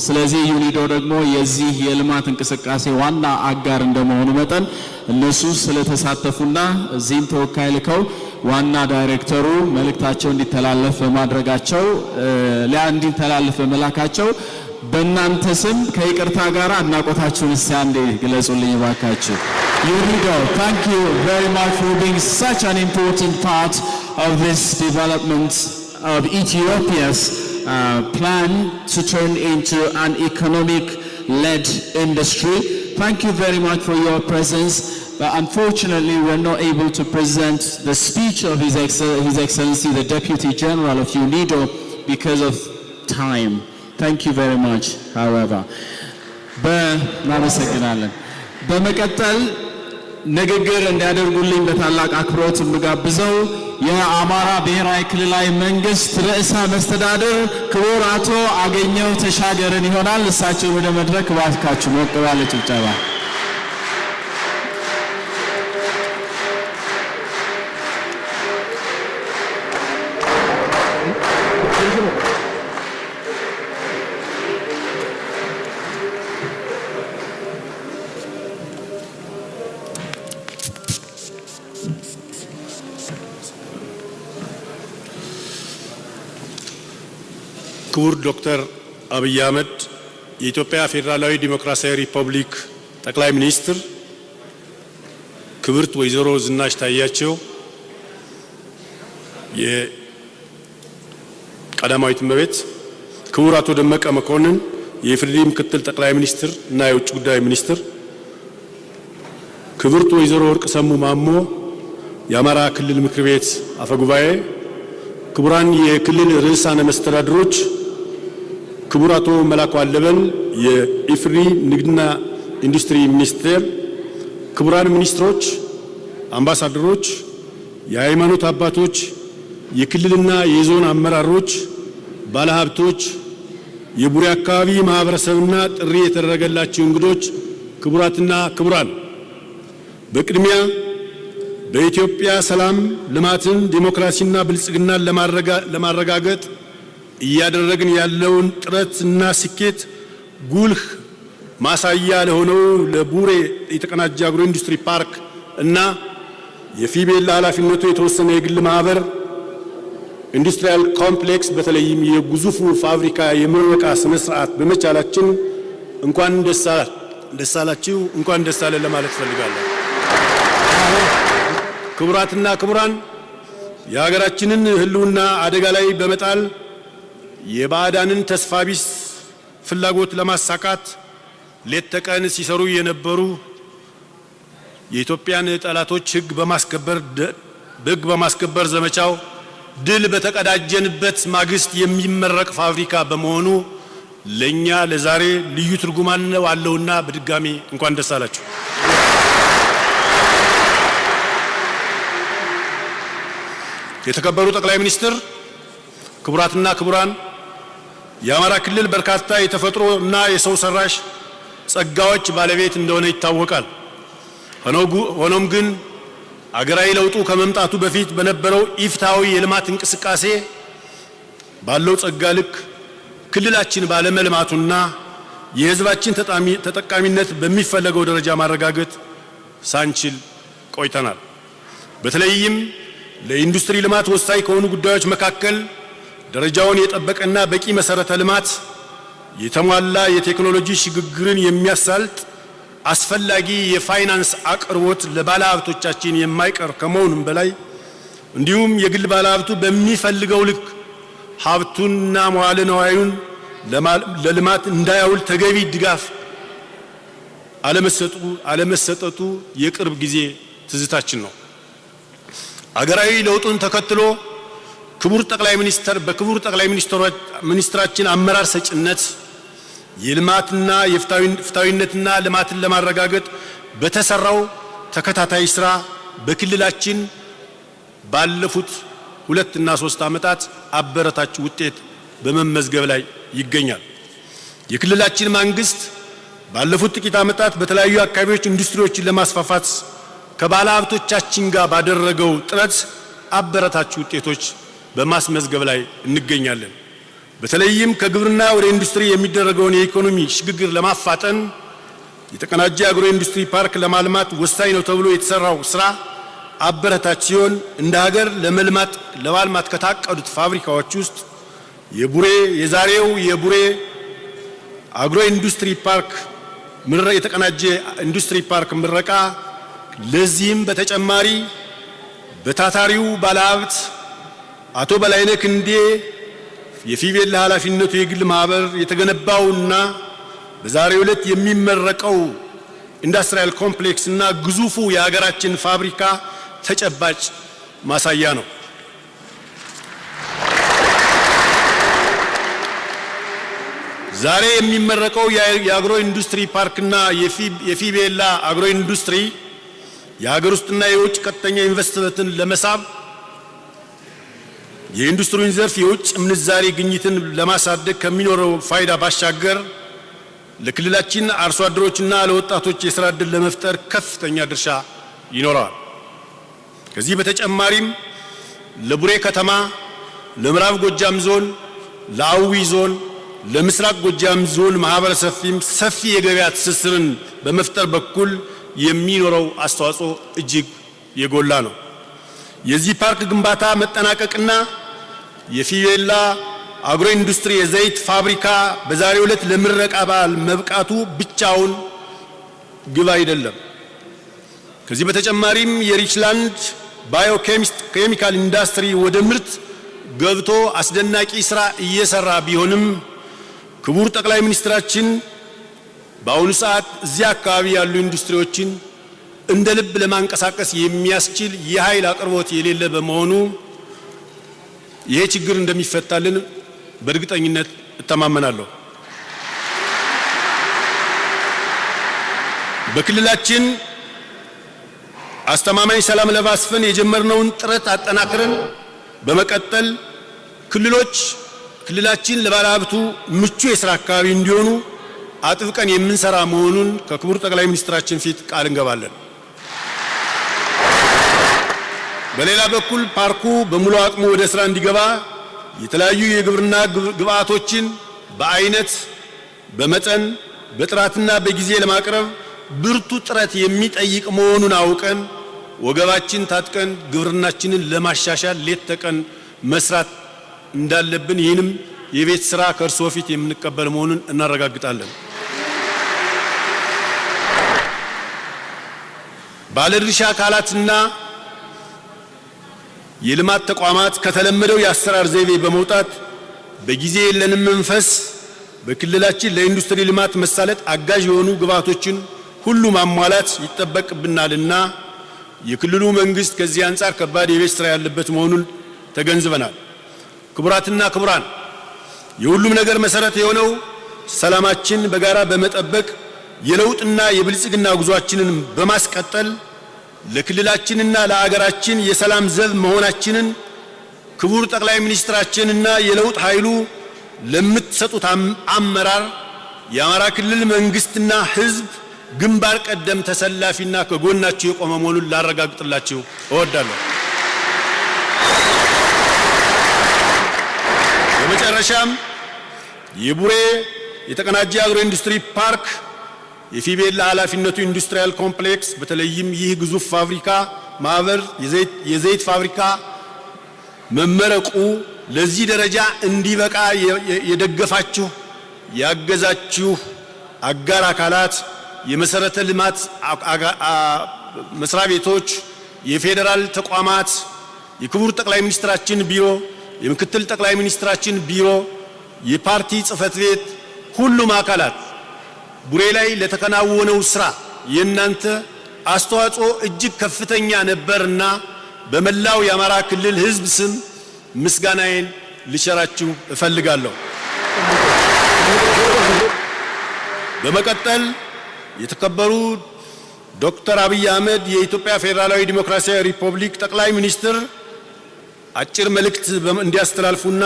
ስለዚህ ዩኒዶ ደግሞ የዚህ የልማት እንቅስቃሴ ዋና አጋር እንደመሆኑ መጠን እነሱ ስለተሳተፉና እዚህም ተወካይ ልከው ዋና ዳይሬክተሩ መልእክታቸው እንዲተላለፍ በማድረጋቸው እንዲተላለፍ በመላካቸው በእናንተ ስም ከይቅርታ ጋር አድናቆታችሁን እስቲ አንዴ ግለጹልኝ ባካችሁ። UNIDO, thank you very much for being such an important part of this development of Ethiopia's plan to turn into an economic-led industry. Thank you very much for your presence. But unfortunately, we're not able to present the speech of His Excellency, the Deputy General of UNIDO, because of time. Thank you very much, however. እናመሰግናለን። በመቀጠል ንግግር እንዲያደርጉልኝ በታላቅ አክብሮት የምጋብዘው የአማራ ብሔራዊ ክልላዊ መንግስት ርዕሰ መስተዳድር ክቡር አቶ አገኘሁ ተሻገርን ይሆናል። እሳቸው ወደ መድረክ እባካችሁ ሞቅ ባለ ጭብጨባ። ክቡር ዶክተር አብይ አህመድ የኢትዮጵያ ፌዴራላዊ ዲሞክራሲያዊ ሪፐብሊክ ጠቅላይ ሚኒስትር፣ ክብርት ወይዘሮ ዝናሽ ታያቸው የቀዳማዊት እመቤት፣ ክቡር አቶ ደመቀ መኮንን የኢፌዴሪ ምክትል ጠቅላይ ሚኒስትር እና የውጭ ጉዳይ ሚኒስትር፣ ክብርት ወይዘሮ ወርቅሰሙ ማሞ የአማራ ክልል ምክር ቤት አፈጉባኤ፣ ክቡራን የክልል ርዕሳነ መስተዳድሮች፣ ክቡር አቶ መላኩ አለበል የኢፌዴሪ ንግድና ኢንዱስትሪ ሚኒስቴር፣ ክቡራን ሚኒስትሮች፣ አምባሳደሮች፣ የሃይማኖት አባቶች፣ የክልልና የዞን አመራሮች፣ ባለሀብቶች፣ የቡሬ አካባቢ ማህበረሰብና ጥሪ የተደረገላቸው እንግዶች፣ ክቡራትና ክቡራን፣ በቅድሚያ በኢትዮጵያ ሰላም፣ ልማትን፣ ዲሞክራሲና ብልጽግናን ለማረጋገጥ እያደረግን ያለውን ጥረትና ስኬት ጉልህ ማሳያ ለሆነው ለቡሬ የተቀናጀ አግሮ ኢንዱስትሪ ፓርክ እና የፊቤላ ኃላፊነቱ የተወሰነ የግል ማህበር ኢንዱስትሪያል ኮምፕሌክስ በተለይም የግዙፉ ፋብሪካ የምረቃ ስነ ስርዓት በመቻላችን እንኳን ደስ አላችሁ፣ እንኳን ደስ አለን ለማለት ፈልጋለሁ። ክቡራትና ክቡራን፣ የሀገራችንን ህልውና አደጋ ላይ በመጣል የባዕዳንን ተስፋ ቢስ ፍላጎት ለማሳካት ሌት ተቀን ሲሰሩ የነበሩ የኢትዮጵያን ጠላቶች ሕግ በማስከበር ዘመቻው ድል በተቀዳጀንበት ማግስት የሚመረቅ ፋብሪካ በመሆኑ ለኛ ለዛሬ ልዩ ትርጉም አለውና በድጋሚ እንኳን ደስ አላችሁ። የተከበሩ ጠቅላይ ሚኒስትር፣ ክቡራትና ክቡራን፣ የአማራ ክልል በርካታ የተፈጥሮ እና የሰው ሰራሽ ጸጋዎች ባለቤት እንደሆነ ይታወቃል። ሆኖም ግን አገራዊ ለውጡ ከመምጣቱ በፊት በነበረው ኢፍትሐዊ የልማት እንቅስቃሴ ባለው ጸጋ ልክ ክልላችን ባለመልማቱና የሕዝባችን ተጠቃሚነት በሚፈለገው ደረጃ ማረጋገጥ ሳንችል ቆይተናል። በተለይም ለኢንዱስትሪ ልማት ወሳኝ ከሆኑ ጉዳዮች መካከል ደረጃውን የጠበቀና በቂ መሰረተ ልማት፣ የተሟላ የቴክኖሎጂ ሽግግርን የሚያሳልጥ አስፈላጊ የፋይናንስ አቅርቦት ለባለሀብቶቻችን የማይቀር ከመሆኑም በላይ እንዲሁም የግል ባለሀብቱ በሚፈልገው ልክ ሀብቱንና መዋዕለ ንዋዩን ለልማት እንዳያውል ተገቢ ድጋፍ አለመሰጠቱ የቅርብ ጊዜ ትዝታችን ነው። አገራዊ ለውጡን ተከትሎ በክቡር ጠቅላይ ሚኒስትራችን አመራር ሰጭነት የልማትና የፍትሃዊነትና ልማትን ለማረጋገጥ በተሰራው ተከታታይ ስራ በክልላችን ባለፉት 2 እና 3 ዓመታት አበረታች ውጤት በመመዝገብ ላይ ይገኛል። የክልላችን መንግስት ባለፉት ጥቂት ዓመታት በተለያዩ አካባቢዎች ኢንዱስትሪዎችን ለማስፋፋት ከባለ ሀብቶቻችን ጋር ባደረገው ጥረት አበረታች ውጤቶች በማስመዝገብ ላይ እንገኛለን። በተለይም ከግብርና ወደ ኢንዱስትሪ የሚደረገውን የኢኮኖሚ ሽግግር ለማፋጠን የተቀናጀ አግሮ ኢንዱስትሪ ፓርክ ለማልማት ወሳኝ ነው ተብሎ የተሰራው ስራ አበረታች ሲሆን እንደ ሀገር ለማልማት ከታቀዱት ፋብሪካዎች ውስጥ የዛሬው የቡሬ አግሮ ኢንዱስትሪ ፓርክ የተቀናጀ ኢንዱስትሪ ፓርክ ምረቃ፣ ለዚህም በተጨማሪ በታታሪው ባለሀብት አቶ በላይነህ ክንዴ የፊቤላ ኃላፊነቱ የግል ማህበር የተገነባውና በዛሬው ዕለት የሚመረቀው ኢንዱስትሪያል ኮምፕሌክስ እና ግዙፉ የሀገራችን ፋብሪካ ተጨባጭ ማሳያ ነው። ዛሬ የሚመረቀው የአግሮ ኢንዱስትሪ ፓርክና የፊቤላ አግሮ ኢንዱስትሪ የሀገር ውስጥና የውጭ ቀጥተኛ ኢንቨስትመንትን ለመሳብ የኢንዱስትሪውን ዘርፍ የውጭ ምንዛሪ ግኝትን ለማሳደግ ከሚኖረው ፋይዳ ባሻገር ለክልላችን አርሶ አደሮችና ለወጣቶች የሥራ ዕድል ለመፍጠር ከፍተኛ ድርሻ ይኖረዋል። ከዚህ በተጨማሪም ለቡሬ ከተማ፣ ለምዕራብ ጎጃም ዞን፣ ለአዊ ዞን፣ ለምስራቅ ጎጃም ዞን ማህበረሰብም ሰፊ የገበያ ትስስርን በመፍጠር በኩል የሚኖረው አስተዋጽኦ እጅግ የጎላ ነው። የዚህ ፓርክ ግንባታ መጠናቀቅና የፊቤላ አግሮ ኢንዱስትሪ የዘይት ፋብሪካ በዛሬው ዕለት ለምረቃ በዓል መብቃቱ ብቻውን ግብ አይደለም። ከዚህ በተጨማሪም የሪችላንድ ባዮኬሚካል ኢንዱስትሪ ወደ ምርት ገብቶ አስደናቂ ስራ እየሰራ ቢሆንም ክቡር ጠቅላይ ሚኒስትራችን በአሁኑ ሰዓት እዚህ አካባቢ ያሉ ኢንዱስትሪዎችን እንደ ልብ ለማንቀሳቀስ የሚያስችል የኃይል አቅርቦት የሌለ በመሆኑ ይሄ ችግር እንደሚፈታልን በእርግጠኝነት እተማመናለሁ። በክልላችን አስተማማኝ ሰላም ለማስፈን የጀመርነውን ጥረት አጠናክረን በመቀጠል ክልላችን ለባለሀብቱ ምቹ የሥራ አካባቢ እንዲሆኑ አጥብቀን የምንሰራ መሆኑን ከክቡር ጠቅላይ ሚኒስትራችን ፊት ቃል እንገባለን። በሌላ በኩል ፓርኩ በሙሉ አቅሙ ወደ ስራ እንዲገባ የተለያዩ የግብርና ግብዓቶችን በአይነት፣ በመጠን፣ በጥራትና በጊዜ ለማቅረብ ብርቱ ጥረት የሚጠይቅ መሆኑን አውቀን ወገባችን ታጥቀን ግብርናችንን ለማሻሻል ሌት ተቀን መስራት እንዳለብን ይህንም የቤት ስራ ከእርስዎ ፊት የምንቀበል መሆኑን እናረጋግጣለን። ባለድርሻ አካላትና የልማት ተቋማት ከተለመደው የአሰራር ዘይቤ በመውጣት በጊዜ የለንም መንፈስ በክልላችን ለኢንዱስትሪ ልማት መሳለጥ አጋዥ የሆኑ ግብዓቶችን ሁሉ ማሟላት ይጠበቅብናልና የክልሉ መንግስት ከዚህ አንፃር ከባድ የቤት ስራ ያለበት መሆኑን ተገንዝበናል። ክቡራትና ክቡራን፣ የሁሉም ነገር መሰረት የሆነው ሰላማችን በጋራ በመጠበቅ የለውጥና የብልጽግና ጉዟችንን በማስቀጠል ለክልላችንና ለአገራችን የሰላም ዘብ መሆናችንን ክቡር ጠቅላይ ሚኒስትራችንና የለውጥ ኃይሉ ለምትሰጡት አመራር የአማራ ክልል መንግስትና ህዝብ ግንባር ቀደም ተሰላፊና ከጎናችሁ የቆመ መሆኑን ላረጋግጥላችሁ እወዳለሁ። በመጨረሻም የቡሬ የተቀናጀ አግሮ ኢንዱስትሪ ፓርክ የፊቤላ ኃላፊነቱ ኢንዱስትሪያል ኮምፕሌክስ በተለይም ይህ ግዙፍ ፋብሪካ ማህበር የዘይት ፋብሪካ መመረቁ ለዚህ ደረጃ እንዲበቃ የደገፋችሁ ያገዛችሁ አጋር አካላት፣ የመሰረተ ልማት መስሪያ ቤቶች፣ የፌዴራል ተቋማት፣ የክቡር ጠቅላይ ሚኒስትራችን ቢሮ፣ የምክትል ጠቅላይ ሚኒስትራችን ቢሮ፣ የፓርቲ ጽህፈት ቤት፣ ሁሉም አካላት ቡሬ ላይ ለተከናወነው ስራ የእናንተ አስተዋጽኦ እጅግ ከፍተኛ ነበርና በመላው የአማራ ክልል ህዝብ ስም ምስጋናዬን ልቸራችሁ እፈልጋለሁ። በመቀጠል የተከበሩ ዶክተር አብይ አህመድ የኢትዮጵያ ፌዴራላዊ ዲሞክራሲያዊ ሪፐብሊክ ጠቅላይ ሚኒስትር አጭር መልእክት እንዲያስተላልፉና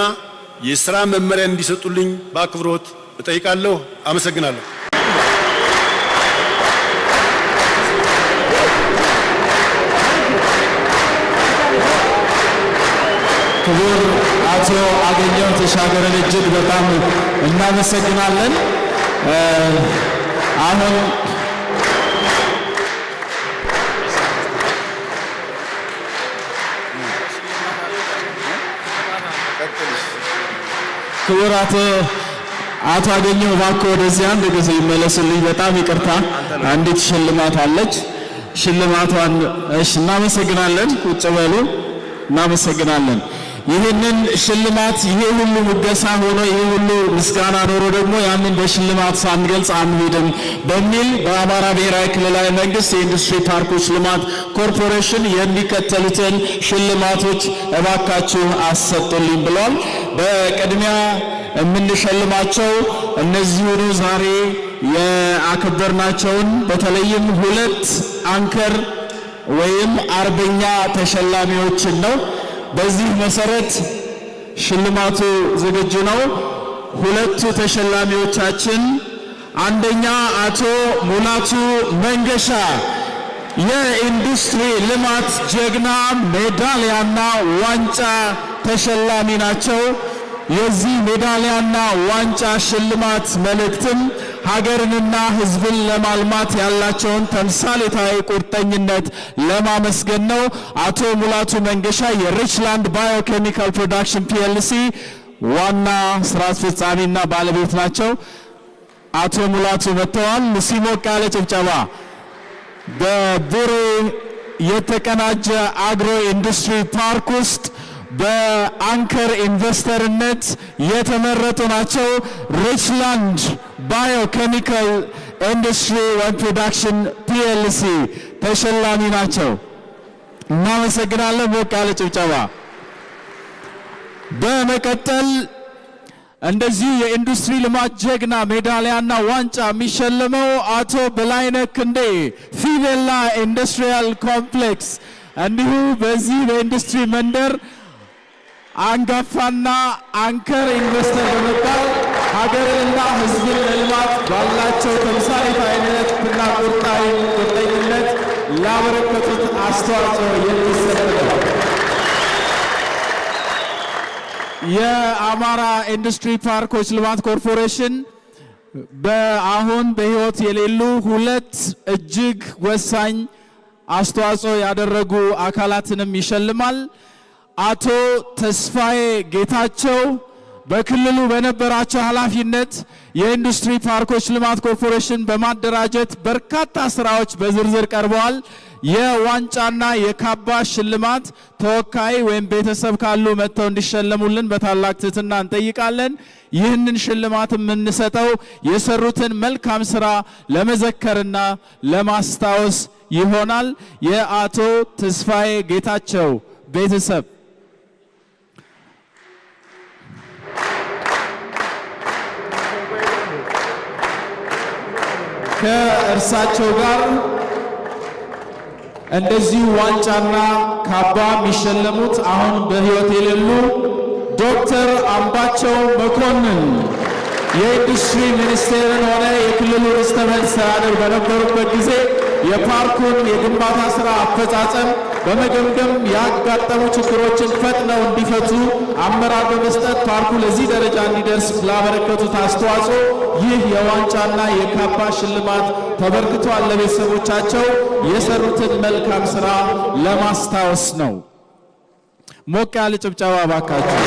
የሥራ መመሪያ እንዲሰጡልኝ በአክብሮት እጠይቃለሁ። አመሰግናለሁ። ክቡር አቶ አገኘሁ ተሻገርን እጅግ በጣም እናመሰግናለን። አሁን ክቡር አቶ አገኘሁ እባክዎ ወደዚህ አንድ ጊዜ ይመለሱልኝ። በጣም ይቅርታ፣ አንዲት ሽልማት አለች። ሽልማቷን እሺ፣ እናመሰግናለን። ቁጭ በሉ። እናመሰግናለን። ይህንን ሽልማት ይሄ ሁሉ ሙገሳ ሆኖ ይሄ ሁሉ ምስጋና ኖሮ ደግሞ ያንን በሽልማት ሳንገልጽ አንሄድም በሚል በአማራ ብሔራዊ ክልላዊ መንግስት የኢንዱስትሪ ፓርኮች ልማት ኮርፖሬሽን የሚከተሉትን ሽልማቶች እባካችሁ አሰጡልኝ ብሏል። በቅድሚያ የምንሸልማቸው እነዚሁኑ ዛሬ ያከበርናቸውን በተለይም 2 አንከር ወይም አርበኛ ተሸላሚዎችን ነው። በዚህ መሰረት ሽልማቱ ዝግጁ ነው። 2ቱ ተሸላሚዎቻችን አንደኛ አቶ ሙላቱ መንገሻ የኢንዱስትሪ ልማት ጀግና ሜዳሊያና ዋንጫ ተሸላሚ ናቸው። የዚህ ሜዳሊያና ዋንጫ ሽልማት መልእክትም ሀገርንና ሕዝብን ለማልማት ያላቸውን ተምሳሌታዊ ቁርጠኝነት ለማመስገን ነው። አቶ ሙላቱ መንገሻ የሪችላንድ ባዮኬሚካል ፕሮዳክሽን ፒኤልሲ ዋና ስራ አስፈጻሚና ባለቤት ናቸው። አቶ ሙላቱ መጥተዋል። ሲሞቅ ያለ ጭብጨባ። በቡሬ የተቀናጀ አግሮ ኢንዱስትሪ ፓርክ ውስጥ በአንከር ኢንቨስተርነት የተመረጡ ናቸው። ሪችላንድ ባዮኬሚካል ኢንዱስትሪ ኤንድ ፕሮዳክሽን ፒኤልሲ ተሸላሚ ናቸው። እናመሰግናለን። ሞቅ ያለ ጭብጨባ። በመቀጠል እንደዚህ የኢንዱስትሪ ልማት ጀግና ሜዳሊያና ዋንጫ የሚሸለመው አቶ በላይነህ ክንዴ ፊቤላ ኢንዱስትሪያል ኮምፕሌክስ እንዲሁ በዚህ በኢንዱስትሪ መንደር አንጋፋና አንከር ኢንቨስተር በመባል ሀገርንና ሕዝብን ለልማት ባላቸው ተምሳሌታዊነትና ቁርጠኝነት ላበረከቱት አስተዋጽኦ የሚሰጥ ነው። የአማራ ኢንዱስትሪ ፓርኮች ልማት ኮርፖሬሽን በአሁን በሕይወት የሌሉ 2 እጅግ ወሳኝ አስተዋጽኦ ያደረጉ አካላትንም ይሸልማል። አቶ ተስፋዬ ጌታቸው በክልሉ በነበራቸው ኃላፊነት የኢንዱስትሪ ፓርኮች ልማት ኮርፖሬሽን በማደራጀት በርካታ ስራዎች በዝርዝር ቀርበዋል። የዋንጫና የካባ ሽልማት ተወካይ ወይም ቤተሰብ ካሉ መጥተው እንዲሸለሙልን በታላቅ ትህትና እንጠይቃለን። ይህንን ሽልማት የምንሰጠው የሰሩትን መልካም ስራ ለመዘከርና ለማስታወስ ይሆናል። የአቶ ተስፋዬ ጌታቸው ቤተሰብ ከእርሳቸው ጋር እንደዚህ ዋንጫና ካባ የሚሸለሙት አሁን በሕይወት የሌሉ ዶክተር አምባቸው መኮንን የኢንዱስትሪ ሚኒስቴርን ሆነ የክልሉ ርዕሰ መስተዳድር በነበሩበት ጊዜ የፓርኩን የግንባታ ስራ አፈጻጸም በመገምገም ያጋጠሙ ችግሮችን ፈጥነው እንዲፈቱ አመራር በመስጠት ፓርኩ ለዚህ ደረጃ እንዲደርስ ላበረከቱት አስተዋጽኦ ይህ የዋንጫና የካባ ሽልማት ተበርክቷል። ለቤተሰቦቻቸው የሰሩትን መልካም ስራ ለማስታወስ ነው። ሞቅ ያለ ጭብጨባ ባካችሁ።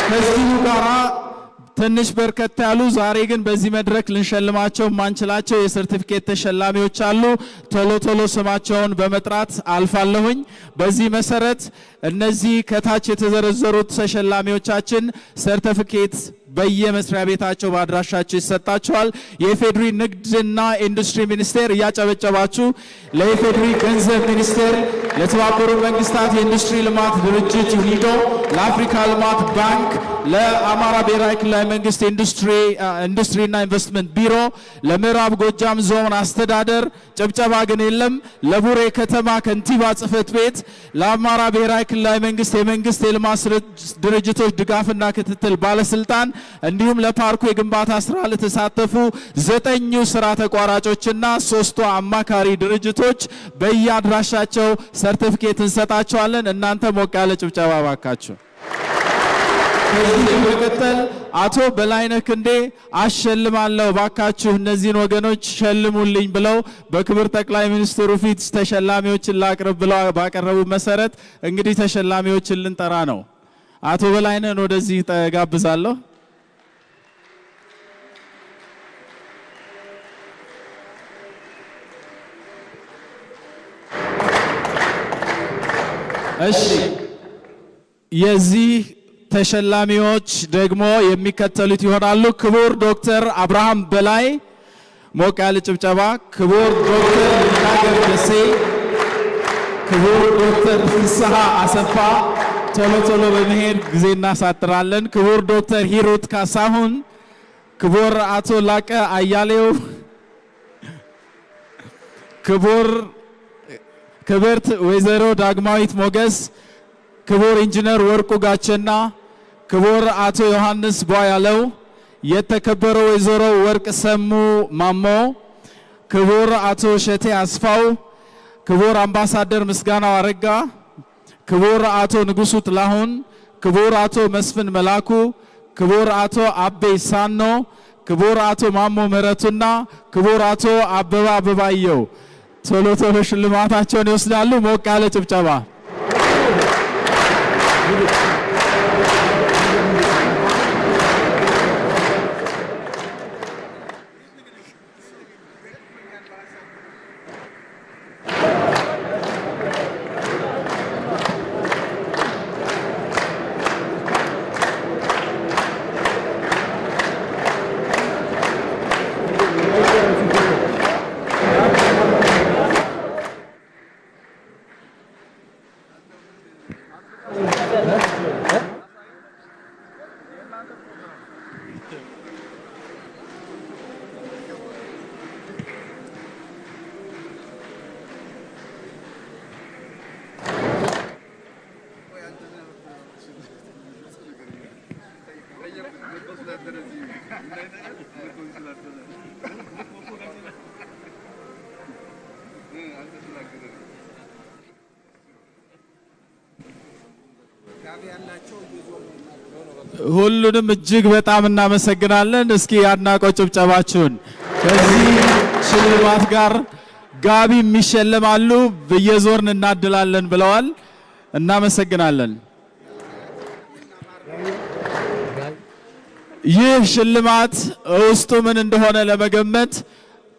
ከዚሁ ጋራ ትንሽ በርከት ያሉ ዛሬ ግን በዚህ መድረክ ልንሸልማቸው ማንችላቸው የሰርቲፊኬት ተሸላሚዎች አሉ። ቶሎ ቶሎ ስማቸውን በመጥራት አልፋለሁኝ። በዚህ መሰረት እነዚህ ከታች የተዘረዘሩት ተሸላሚዎቻችን ሰርቲፊኬት በየመስሪያ ቤታቸው በአድራሻቸው ይሰጣቸዋል። የኢፌዴሪ ንግድና ኢንዱስትሪ ሚኒስቴር እያጨበጨባችሁ ለኢፌዴሪ ገንዘብ ሚኒስቴር፣ ለተባበሩት መንግስታት የኢንዱስትሪ ልማት ድርጅት ዩኒዶ፣ ለአፍሪካ ልማት ባንክ፣ ለአማራ ብሔራዊ ክልላዊ መንግስት ኢንዱስትሪና ኢንቨስትመንት ቢሮ፣ ለምዕራብ ጎጃም ዞን አስተዳደር ጭብጨባ ግን የለም፣ ለቡሬ ከተማ ከንቲባ ጽህፈት ቤት፣ ለአማራ ብሔራዊ ክልላዊ መንግስት የመንግስት የልማት ድርጅቶች ድጋፍና ክትትል ባለስልጣን እንዲሁም ለፓርኩ የግንባታ ስራ ለተሳተፉ 9 ስራ ተቋራጮችና 3 አማካሪ ድርጅቶች በየአድራሻቸው ሰርቲፊኬት እንሰጣቸዋለን። እናንተ ሞቅ ያለ ጭብጨባ ባካችሁ። ከዚህ በመቀጠል አቶ በላይነህ ክንዴ አሸልማለሁ ባካችሁ እነዚህን ወገኖች ሸልሙልኝ ብለው በክብር ጠቅላይ ሚኒስትሩ ፊት ተሸላሚዎችን ላቅርብ ብለው ባቀረቡ መሰረት እንግዲህ ተሸላሚዎችን ልንጠራ ነው። አቶ በላይነህን ወደዚህ ተጋብዛለሁ። እሺ የዚህ ተሸላሚዎች ደግሞ የሚከተሉት ይሆናሉ። ክቡር ዶክተር አብርሃም በላይ፣ ሞቅ ያለ ጭብጨባ። ክቡር ዶክተር ይናገር ደሴ፣ ክቡር ዶክተር ፍስሐ አሰፋ፣ ቶሎ ቶሎ በመሄድ ጊዜ እናሳጥራለን። ክቡር ዶክተር ሂሩት ካሳሁን፣ ክቡር አቶ ላቀ አያሌው፣ ክብርት ወይዘሮ ዳግማዊት ሞገስ፣ ክቡር ኢንጂነር ወርቁ ጋቸና፣ ክቡር አቶ ዮሐንስ ቧያለው፣ የተከበረው ወይዘሮ ወርቅ ሰሙ ማሞ፣ ክቡር አቶ ሸቴ አስፋው፣ ክቡር አምባሳደር ምስጋናው አረጋ፣ ክቡር አቶ ንጉሱ ጥላሁን፣ ክቡር አቶ መስፍን መላኩ፣ ክቡር አቶ አቤ ሳኖ፣ ክቡር አቶ ማሞ ምህረቱና ክቡር አቶ አበባ አበባየው ቶሎ ቶሎ ሽልማታቸውን ይወስዳሉ። ሞቅ ያለ ጭብጨባ። ሁሉንም እጅግ በጣም እናመሰግናለን። እስኪ አድናቆት ጭብጨባችሁን። ከዚህ ሽልማት ጋር ጋቢ የሚሸለማሉ በየዞርን እናድላለን ብለዋል። እናመሰግናለን። ይህ ሽልማት ውስጡ ምን እንደሆነ ለመገመት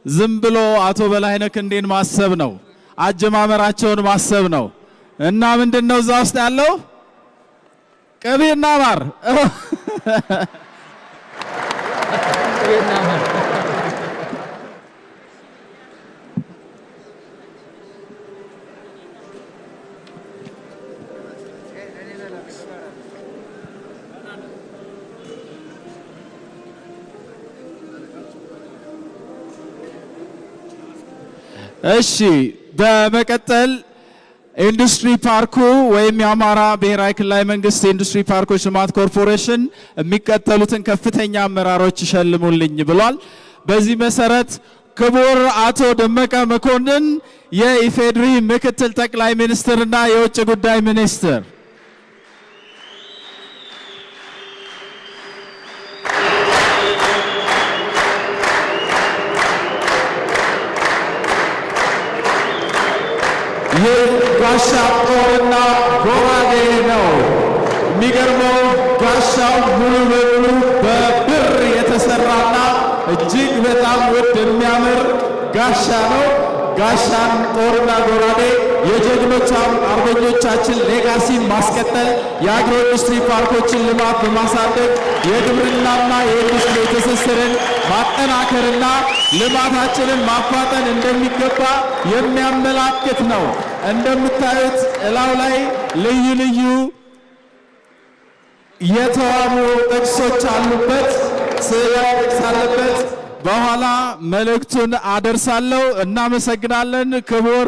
ዝም ብሎ አቶ በላይነህ ክንዴን ማሰብ ነው፣ አጀማመራቸውን ማሰብ ነው። እና ምንድነው እዛ ውስጥ ያለው? ቅቤና ማር። እሺ በመቀጠል ኢንዱስትሪ ፓርኩ ወይም የአማራ ብሔራዊ ክልላዊ መንግስት የኢንዱስትሪ ፓርኮች ልማት ኮርፖሬሽን የሚከተሉትን ከፍተኛ አመራሮች ይሸልሙልኝ ብሏል። በዚህ መሰረት ክቡር አቶ ደመቀ መኮንን የኢፌዴሪ ምክትል ጠቅላይ ሚኒስትርና የውጭ ጉዳይ ሚኒስትር፣ ጋሻ ጦርና ጎራዴ ነው። የሚገርመው ጋሻው ሙሉ በሙሉ በብር የተሰራና እጅግ በጣም ውድ የሚያምር ጋሻ ነው። ጋሻን ጦርና ጎራዴ የጀግኖች አርበኞቻችን ሌጋሲን ማስቀጠል፣ የአግሮ ኢንዱስትሪ ፓርኮችን ልማት በማሳደግ የግብርናና የኢንዱስትሪ ትስስርን ማጠናከርና ልማታችንን ማፋጠን እንደሚገባ የሚያመላክት ነው። እንደምታዩት እላው ላይ ልዩ ልዩ የተዋቡ ጥቅሶች አሉበት፣ ስዕላዊ ጥቅስ አለበት። በኋላ መልእክቱን አደርሳለሁ። እናመሰግናለን። ክቡር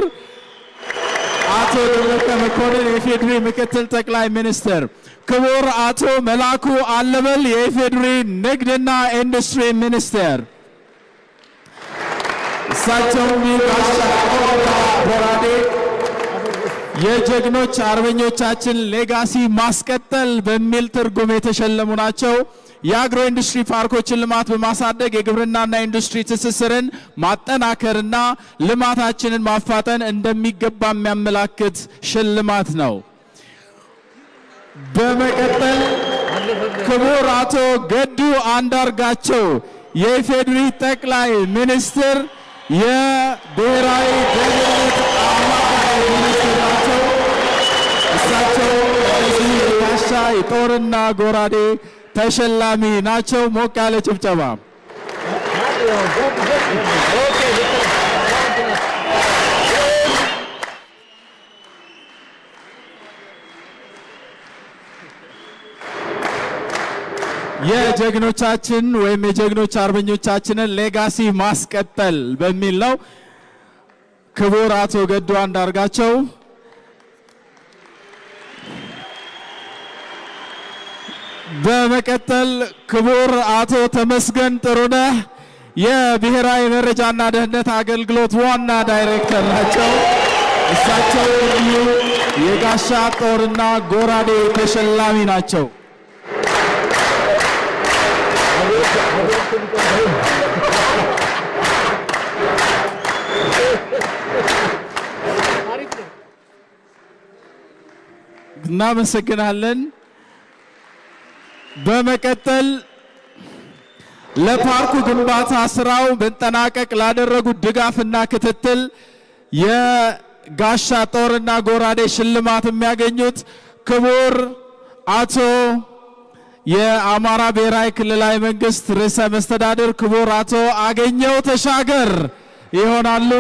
አቶ ደመቀ መኮንን የኢፌዴሪ ምክትል ጠቅላይ ሚኒስትር፣ ክቡር አቶ መላኩ አለበል የኢፌዴሪ ንግድና ኢንዱስትሪ ሚኒስትር፣ እሳቸውም ጋሻ ጦርና ጎራዴ የጀግኖች አርበኞቻችን ሌጋሲ ማስቀጠል በሚል ትርጉም የተሸለሙ ናቸው። የአግሮ ኢንዱስትሪ ፓርኮችን ልማት በማሳደግ የግብርናና ኢንዱስትሪ ትስስርን ማጠናከርና ልማታችንን ማፋጠን እንደሚገባ የሚያመላክት ሽልማት ነው። በመቀጠል ክቡር አቶ ገዱ አንዳርጋቸው የኢፌዴሪ ጠቅላይ ሚኒስትር የብሔራዊ ደህንነት አማካሪ ሚኒስትር ናቸው። እሳቸው እዚህ ጋሻ የጦርና ጎራዴ ተሸላሚ ናቸው። ሞቅ ያለ ጭብጨባ። የጀግኖቻችን ወይም የጀግኖች አርበኞቻችንን ሌጋሲ ማስቀጠል በሚል ነው። ክቡር አቶ ገዱ አንዳርጋቸው በመቀጠል ክቡር አቶ ተመስገን ጥሩነህ የብሔራዊ መረጃና ደህንነት አገልግሎት ዋና ዳይሬክተር ናቸው። እሳቸው የጋሻ ጦርና ጎራዴ ተሸላሚ ናቸው። እናመሰግናለን። በመቀጠል ለፓርኩ ግንባታ ስራው መጠናቀቅ ላደረጉት ድጋፍና ክትትል የጋሻ ጦርና ጎራዴ ሽልማት የሚያገኙት ክቡር አቶ የአማራ ብሔራዊ ክልላዊ መንግስት ርዕሰ መስተዳድር ክቡር አቶ አገኘው ተሻገር ይሆናሉ።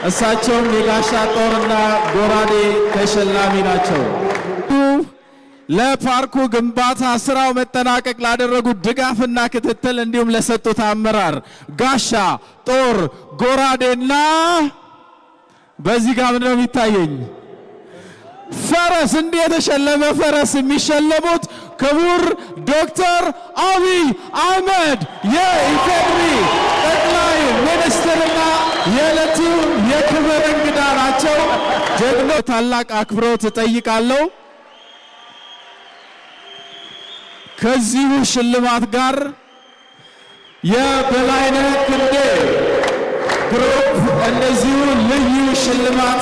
እሳቸውም የጋሻ ጦርና ጎራዴ ተሸላሚ ናቸው። ለፓርኩ ግንባታ ስራው መጠናቀቅ ላደረጉት ድጋፍና ክትትል እንዲሁም ለሰጡት አመራር ጋሻ ጦር ጎራዴና በዚህ ጋር ምንድነው የሚታየኝ ፈረስ እንዲህ የተሸለመ ፈረስ የሚሸለሙት ክቡር ዶክተር አብይ አህመድ የኢፌዴሪ ጠቅላይ ሚኒስትርና የዕለቱ የክብር እንግዳ ናቸው። ጀግኖ ታላቅ አክብሮት እጠይቃለሁ። ከዚሁ ሽልማት ጋር የበላይነህ ክንዴ ግሩፕ እንደዚሁ ልዩ ሽልማት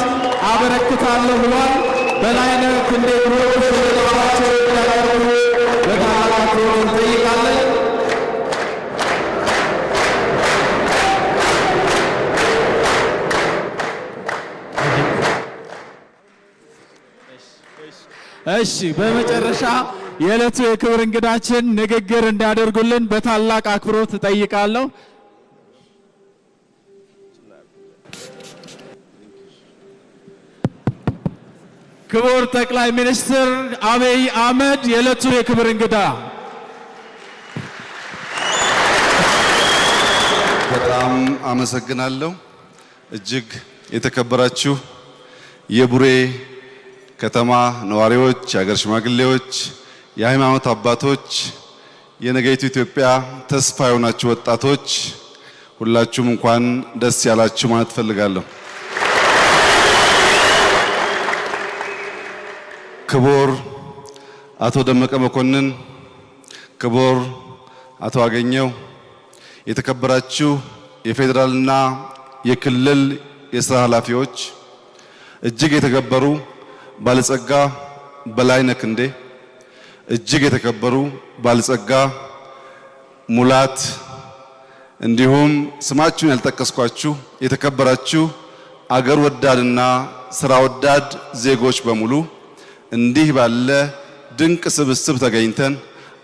አበረክታለሁ ብሏል። በላይነህ ክንዴ ግሩፕ ሽልማታቸውን እንዲያቀርቡ በታላቅ አክብሮት እንጠይቃለን። እሺ በመጨረሻ የዕለቱ የክብር እንግዳችን ንግግር እንዲያደርጉልን በታላቅ አክብሮት እጠይቃለሁ። ክቡር ጠቅላይ ሚኒስትር አብይ አህመድ የዕለቱ የክብር እንግዳ። በጣም አመሰግናለሁ። እጅግ የተከበራችሁ የቡሬ ከተማ ነዋሪዎች፣ የሀገር ሽማግሌዎች፣ የሃይማኖት አባቶች፣ የነገይቱ ኢትዮጵያ ተስፋ የሆናችሁ ወጣቶች ሁላችሁም እንኳን ደስ ያላችሁ ማለት ፈልጋለሁ። ክቡር አቶ ደመቀ መኮንን፣ ክቡር አቶ አገኘው፣ የተከበራችሁ የፌዴራልና የክልል የሥራ ኃላፊዎች፣ እጅግ የተከበሩ ባለጸጋ በላይነህ ክንዴ፣ እጅግ የተከበሩ ባለጸጋ ሙላት፣ እንዲሁም ስማችሁን ያልጠቀስኳችሁ የተከበራችሁ አገር ወዳድና ስራ ወዳድ ዜጎች በሙሉ እንዲህ ባለ ድንቅ ስብስብ ተገኝተን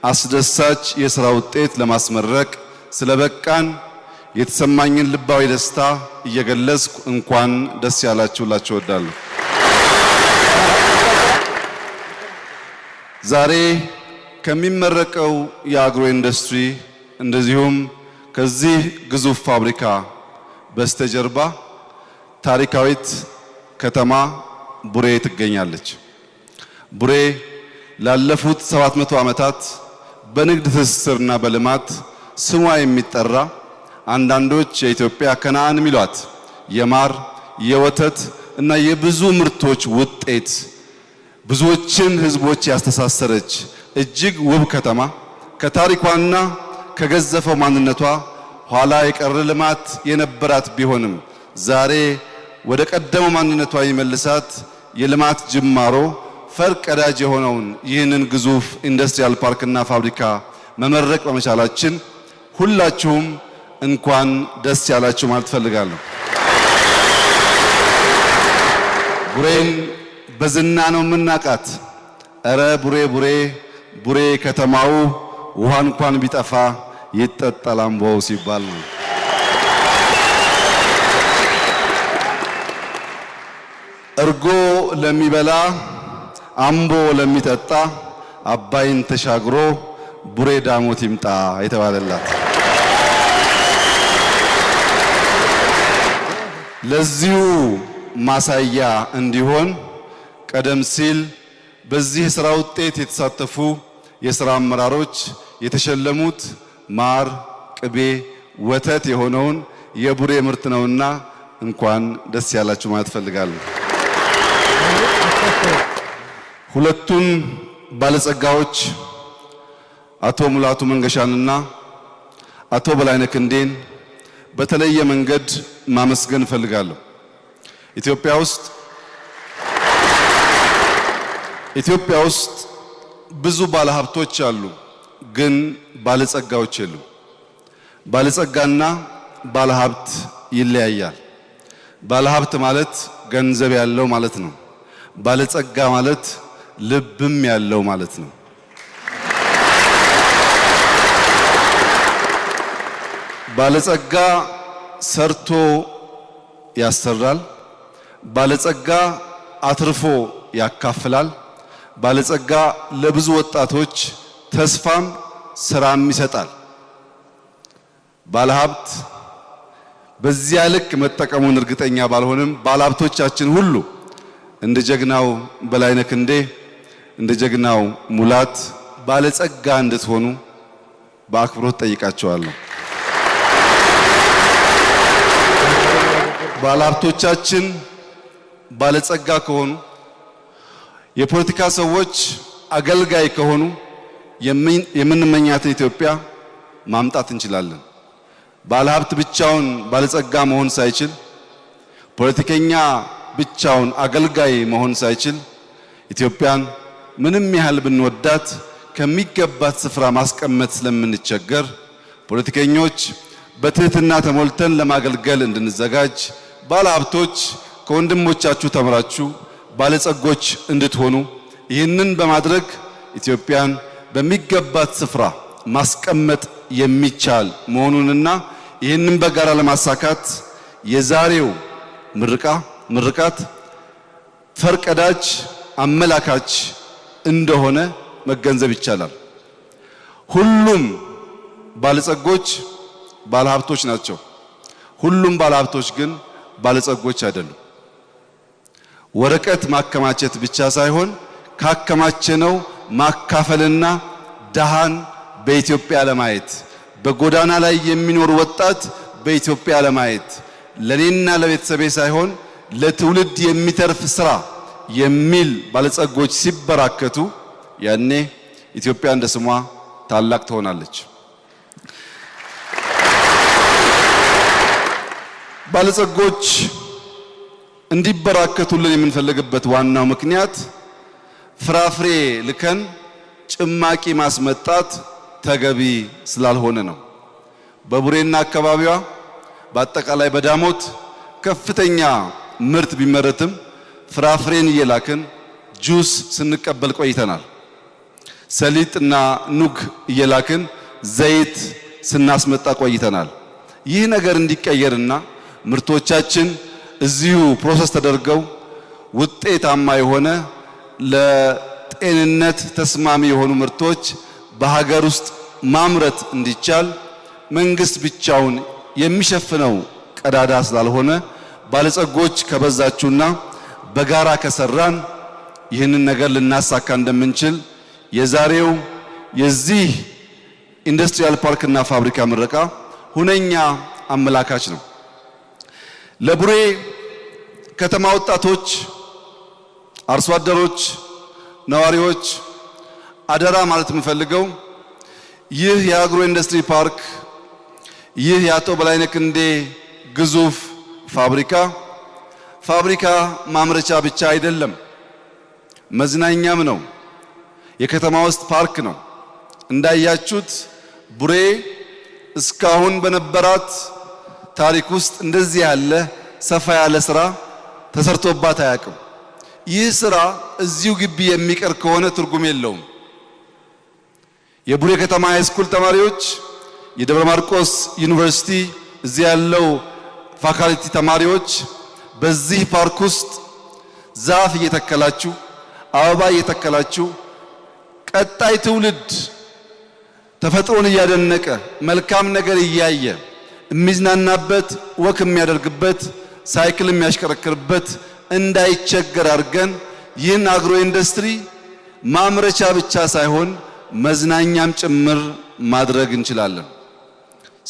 አስደሳች የሥራ ውጤት ለማስመረቅ ስለበቃን የተሰማኝን ልባዊ ደስታ እየገለጽኩ እንኳን ደስ ያላችሁ ላችሁ እወዳለሁ። ዛሬ ከሚመረቀው የአግሮ ኢንዱስትሪ እንደዚሁም ከዚህ ግዙፍ ፋብሪካ በስተጀርባ ታሪካዊት ከተማ ቡሬ ትገኛለች። ቡሬ ላለፉት 700 ዓመታት በንግድ ትስስርና በልማት ስሟ የሚጠራ አንዳንዶች የኢትዮጵያ ከነዓን ሚሏት የማር የወተት እና የብዙ ምርቶች ውጤት ብዙዎችን ህዝቦች ያስተሳሰረች እጅግ ውብ ከተማ ከታሪኳና ከገዘፈው ማንነቷ ኋላ የቀረ ልማት የነበራት ቢሆንም ዛሬ ወደ ቀደመው ማንነቷ ይመልሳት የልማት ጅማሮ ፈርቀዳጅ የሆነውን ይህንን ግዙፍ ኢንዱስትሪያል ፓርክና ፋብሪካ መመረቅ በመቻላችን ሁላችሁም እንኳን ደስ ያላችሁ ማለት ፈልጋለሁ። ቡሬን በዝና ነው የምናቃት። እረ ቡሬ ቡሬ ቡሬ ከተማው ውሃ እንኳን ቢጠፋ ይጠጣል አምቦው ሲባል ነው። እርጎ ለሚበላ አምቦ ለሚጠጣ አባይን ተሻግሮ ቡሬ ዳሞት ይምጣ የተባለላት ለዚሁ ማሳያ እንዲሆን ቀደም ሲል በዚህ የሥራ ውጤት የተሳተፉ የሥራ አመራሮች የተሸለሙት ማር፣ ቅቤ፣ ወተት የሆነውን የቡሬ ምርት ነውና እንኳን ደስ ያላችሁ ማለት ፈልጋለሁ። ሁለቱን ባለጸጋዎች አቶ ሙላቱ መንገሻንና አቶ በላይነህ ክንዴን በተለየ መንገድ ማመስገን ፈልጋለሁ። ኢትዮጵያ ውስጥ ብዙ ባለሀብቶች አሉ፣ ግን ባለጸጋዎች የሉም። ባለጸጋና ባለሀብት ይለያያል። ባለሀብት ማለት ገንዘብ ያለው ማለት ነው። ባለጸጋ ማለት ልብም ያለው ማለት ነው። ባለጸጋ ሰርቶ ያሰራል። ባለጸጋ አትርፎ ያካፍላል። ባለጸጋ ለብዙ ወጣቶች ተስፋም ስራም ይሰጣል። ባለሀብት በዚያ ልክ መጠቀሙን እርግጠኛ ባልሆንም ባለሀብቶቻችን ሁሉ እንደ ጀግናው በላይነህ ክንዴ እንደ ጀግናው ሙላት ባለጸጋ እንድትሆኑ በአክብሮት ጠይቃቸዋለሁ። ባለሀብቶቻችን ባለጸጋ ከሆኑ የፖለቲካ ሰዎች አገልጋይ ከሆኑ የምንመኛትን ኢትዮጵያ ማምጣት እንችላለን። ባለሀብት ብቻውን ባለጸጋ መሆን ሳይችል፣ ፖለቲከኛ ብቻውን አገልጋይ መሆን ሳይችል ኢትዮጵያን ምንም ያህል ብንወዳት ከሚገባት ስፍራ ማስቀመጥ ስለምንቸገር ፖለቲከኞች በትህትና ተሞልተን ለማገልገል እንድንዘጋጅ፣ ባለሀብቶች ከወንድሞቻችሁ ተምራችሁ ባለጸጎች እንድትሆኑ ይህንን በማድረግ ኢትዮጵያን በሚገባት ስፍራ ማስቀመጥ የሚቻል መሆኑንና ይህንን በጋራ ለማሳካት የዛሬው ምርቃት ፈርቀዳጅ አመላካች እንደሆነ መገንዘብ ይቻላል። ሁሉም ባለጸጎች ባለሀብቶች ናቸው። ሁሉም ባለሀብቶች ግን ባለጸጎች አይደሉም። ወረቀት ማከማቸት ብቻ ሳይሆን ካከማቸነው ማካፈልና ደሃን በኢትዮጵያ ለማየት በጎዳና ላይ የሚኖር ወጣት በኢትዮጵያ ለማየት ለኔና ለቤተሰቤ ሳይሆን ለትውልድ የሚተርፍ ስራ የሚል ባለጸጎች ሲበራከቱ ያኔ ኢትዮጵያ እንደ ስሟ ታላቅ ትሆናለች። ባለጸጎች እንዲበራከቱልን የምንፈልግበት ዋናው ምክንያት ፍራፍሬ ልከን ጭማቂ ማስመጣት ተገቢ ስላልሆነ ነው። በቡሬና አካባቢዋ በአጠቃላይ በዳሞት ከፍተኛ ምርት ቢመረትም ፍራፍሬን እየላክን ጁስ ስንቀበል ቆይተናል። ሰሊጥና ኑግ እየላክን ዘይት ስናስመጣ ቆይተናል። ይህ ነገር እንዲቀየርና ምርቶቻችን እዚሁ ፕሮሰስ ተደርገው ውጤታማ የሆነ ለጤንነት ተስማሚ የሆኑ ምርቶች በሀገር ውስጥ ማምረት እንዲቻል መንግስት ብቻውን የሚሸፍነው ቀዳዳ ስላልሆነ ባለጸጎች ከበዛችሁና በጋራ ከሰራን ይህንን ነገር ልናሳካ እንደምንችል የዛሬው የዚህ ኢንዱስትሪያል ፓርክና ፋብሪካ ምረቃ ሁነኛ አመላካች ነው። ለቡሬ ከተማ ወጣቶች፣ አርሶ አደሮች፣ ነዋሪዎች አደራ ማለት የምፈልገው ይህ የአግሮ ኢንዱስትሪ ፓርክ ይህ የአቶ በላይነህ ክንዴ ግዙፍ ፋብሪካ ማምረቻ ብቻ አይደለም፣ መዝናኛም ነው። የከተማ ውስጥ ፓርክ ነው። እንዳያችሁት ቡሬ እስካሁን በነበራት ታሪክ ውስጥ እንደዚህ ያለ ሰፋ ያለ ስራ ተሰርቶባት አያውቅም። ይህ ስራ እዚሁ ግቢ የሚቀር ከሆነ ትርጉም የለውም። የቡሬ ከተማ ሃይስኩል ተማሪዎች፣ የደብረ ማርቆስ ዩኒቨርሲቲ እዚህ ያለው ፋካልቲ ተማሪዎች በዚህ ፓርክ ውስጥ ዛፍ እየተከላችሁ አበባ እየተከላችሁ ቀጣይ ትውልድ ተፈጥሮን እያደነቀ መልካም ነገር እያየ የሚዝናናበት ወክ የሚያደርግበት ሳይክል የሚያሽከረክርበት እንዳይቸገር አድርገን ይህን አግሮ ኢንዱስትሪ ማምረቻ ብቻ ሳይሆን መዝናኛም ጭምር ማድረግ እንችላለን።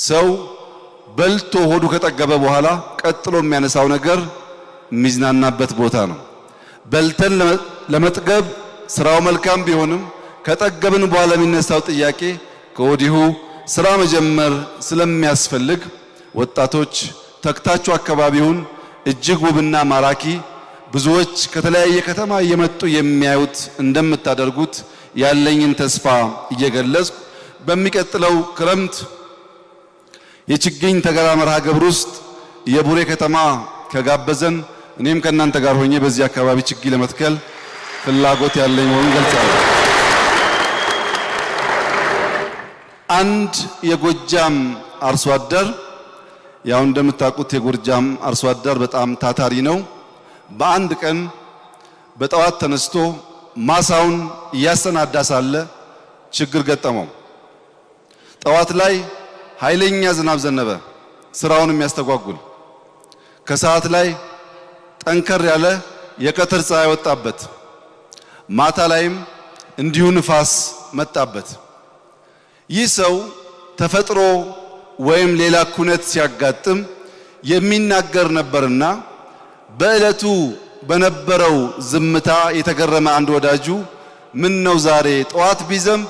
ሰው በልቶ ሆዱ ከጠገበ በኋላ ቀጥሎ የሚያነሳው ነገር የሚዝናናበት ቦታ ነው። በልተን ለመጥገብ ስራው መልካም ቢሆንም ከጠገብን በኋላ የሚነሳው ጥያቄ ከወዲሁ ስራ መጀመር ስለሚያስፈልግ ወጣቶች ተክታችሁ አካባቢውን እጅግ ውብና ማራኪ ብዙዎች ከተለያየ ከተማ እየመጡ የሚያዩት እንደምታደርጉት ያለኝን ተስፋ እየገለጽኩ በሚቀጥለው ክረምት የችግኝ ተከላ መርሃ ግብር ውስጥ የቡሬ ከተማ ከጋበዘን እኔም ከእናንተ ጋር ሆኜ በዚህ አካባቢ ችግኝ ለመትከል ፍላጎት ያለኝ መሆኑን ገልጻለሁ። አንድ የጎጃም አርሶ አደር ያው እንደምታውቁት የጎጃም አርሶ አደር በጣም ታታሪ ነው። በአንድ ቀን በጠዋት ተነስቶ ማሳውን እያሰናዳ ሳለ ችግር ገጠመው። ጠዋት ላይ ኃይለኛ ዝናብ ዘነበ፣ ስራውን የሚያስተጓጉል። ከሰዓት ላይ ጠንከር ያለ የቀትር ፀሐይ ወጣበት። ማታ ላይም እንዲሁ ንፋስ መጣበት። ይህ ሰው ተፈጥሮ ወይም ሌላ ኩነት ሲያጋጥም የሚናገር ነበርና በእለቱ በነበረው ዝምታ የተገረመ አንድ ወዳጁ ምን ነው ዛሬ ጠዋት ቢዘንብ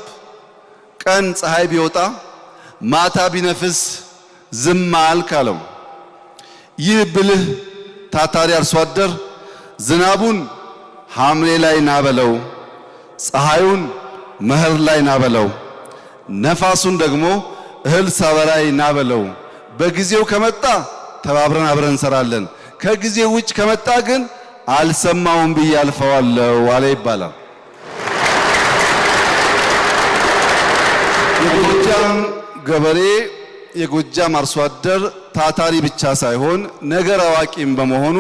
ቀን ፀሐይ ቢወጣ ማታ ቢነፍስ ዝም አልክ አለው። ይህ ብልህ ታታሪ አርሶ አደር ዝናቡን ሐምሌ ላይ ናበለው፣ ፀሐዩን መኸር ላይ ናበለው፣ ነፋሱን ደግሞ እህል ሳበላይ ናበለው። በጊዜው ከመጣ ተባብረን አብረን እንሰራለን፣ ከጊዜው ውጭ ከመጣ ግን አልሰማውም ብዬ አልፈዋለሁ አለ ይባላል። የጎጃም ገበሬ የጎጃም አርሶ አደር ታታሪ ብቻ ሳይሆን ነገር አዋቂም በመሆኑ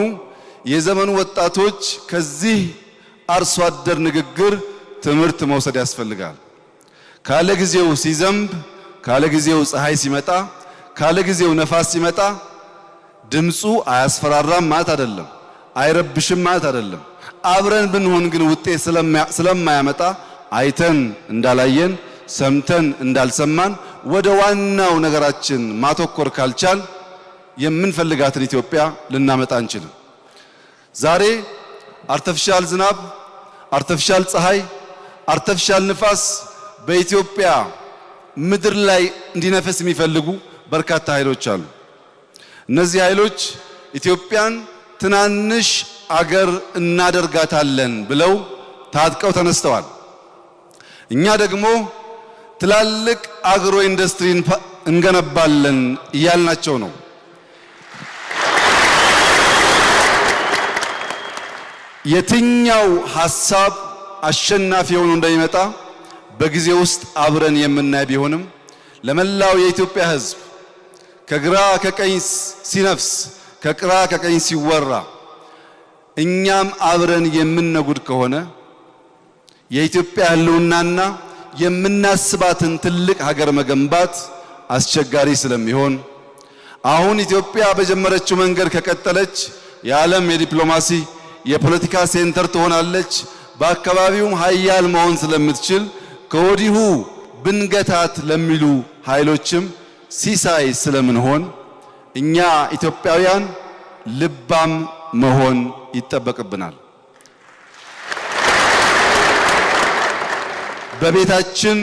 የዘመኑ ወጣቶች ከዚህ አርሶ አደር ንግግር ትምህርት መውሰድ ያስፈልጋል። ካለ ጊዜው ሲዘንብ፣ ካለ ጊዜው ፀሐይ ሲመጣ፣ ካለ ጊዜው ነፋስ ሲመጣ ድምፁ አያስፈራራም ማለት አይደለም፣ አይረብሽም ማለት አይደለም። አብረን ብንሆን ግን ውጤት ስለማያመጣ አይተን እንዳላየን ሰምተን እንዳልሰማን ወደ ዋናው ነገራችን ማተኮር ካልቻል የምንፈልጋትን ኢትዮጵያ ልናመጣ አንችልም። ዛሬ አርቲፊሻል ዝናብ፣ አርቲፊሻል ፀሐይ፣ አርቲፊሻል ንፋስ በኢትዮጵያ ምድር ላይ እንዲነፈስ የሚፈልጉ በርካታ ኃይሎች አሉ። እነዚህ ኃይሎች ኢትዮጵያን ትናንሽ አገር እናደርጋታለን ብለው ታጥቀው ተነስተዋል። እኛ ደግሞ ትላልቅ አግሮ ኢንዱስትሪን እንገነባለን እያልናቸው ነው። የትኛው ሐሳብ አሸናፊ ሆኖ እንደሚመጣ በጊዜ ውስጥ አብረን የምናይ ቢሆንም ለመላው የኢትዮጵያ ሕዝብ ከግራ ከቀኝ ሲነፍስ ከግራ ከቀኝ ሲወራ እኛም አብረን የምንነጉድ ከሆነ የኢትዮጵያ ህልውናና የምናስባትን ትልቅ ሀገር መገንባት አስቸጋሪ ስለሚሆን አሁን ኢትዮጵያ በጀመረችው መንገድ ከቀጠለች የዓለም የዲፕሎማሲ የፖለቲካ ሴንተር ትሆናለች። በአካባቢውም ሀያል መሆን ስለምትችል ከወዲሁ ብንገታት ለሚሉ ኃይሎችም ሲሳይ ስለምንሆን እኛ ኢትዮጵያውያን ልባም መሆን ይጠበቅብናል። በቤታችን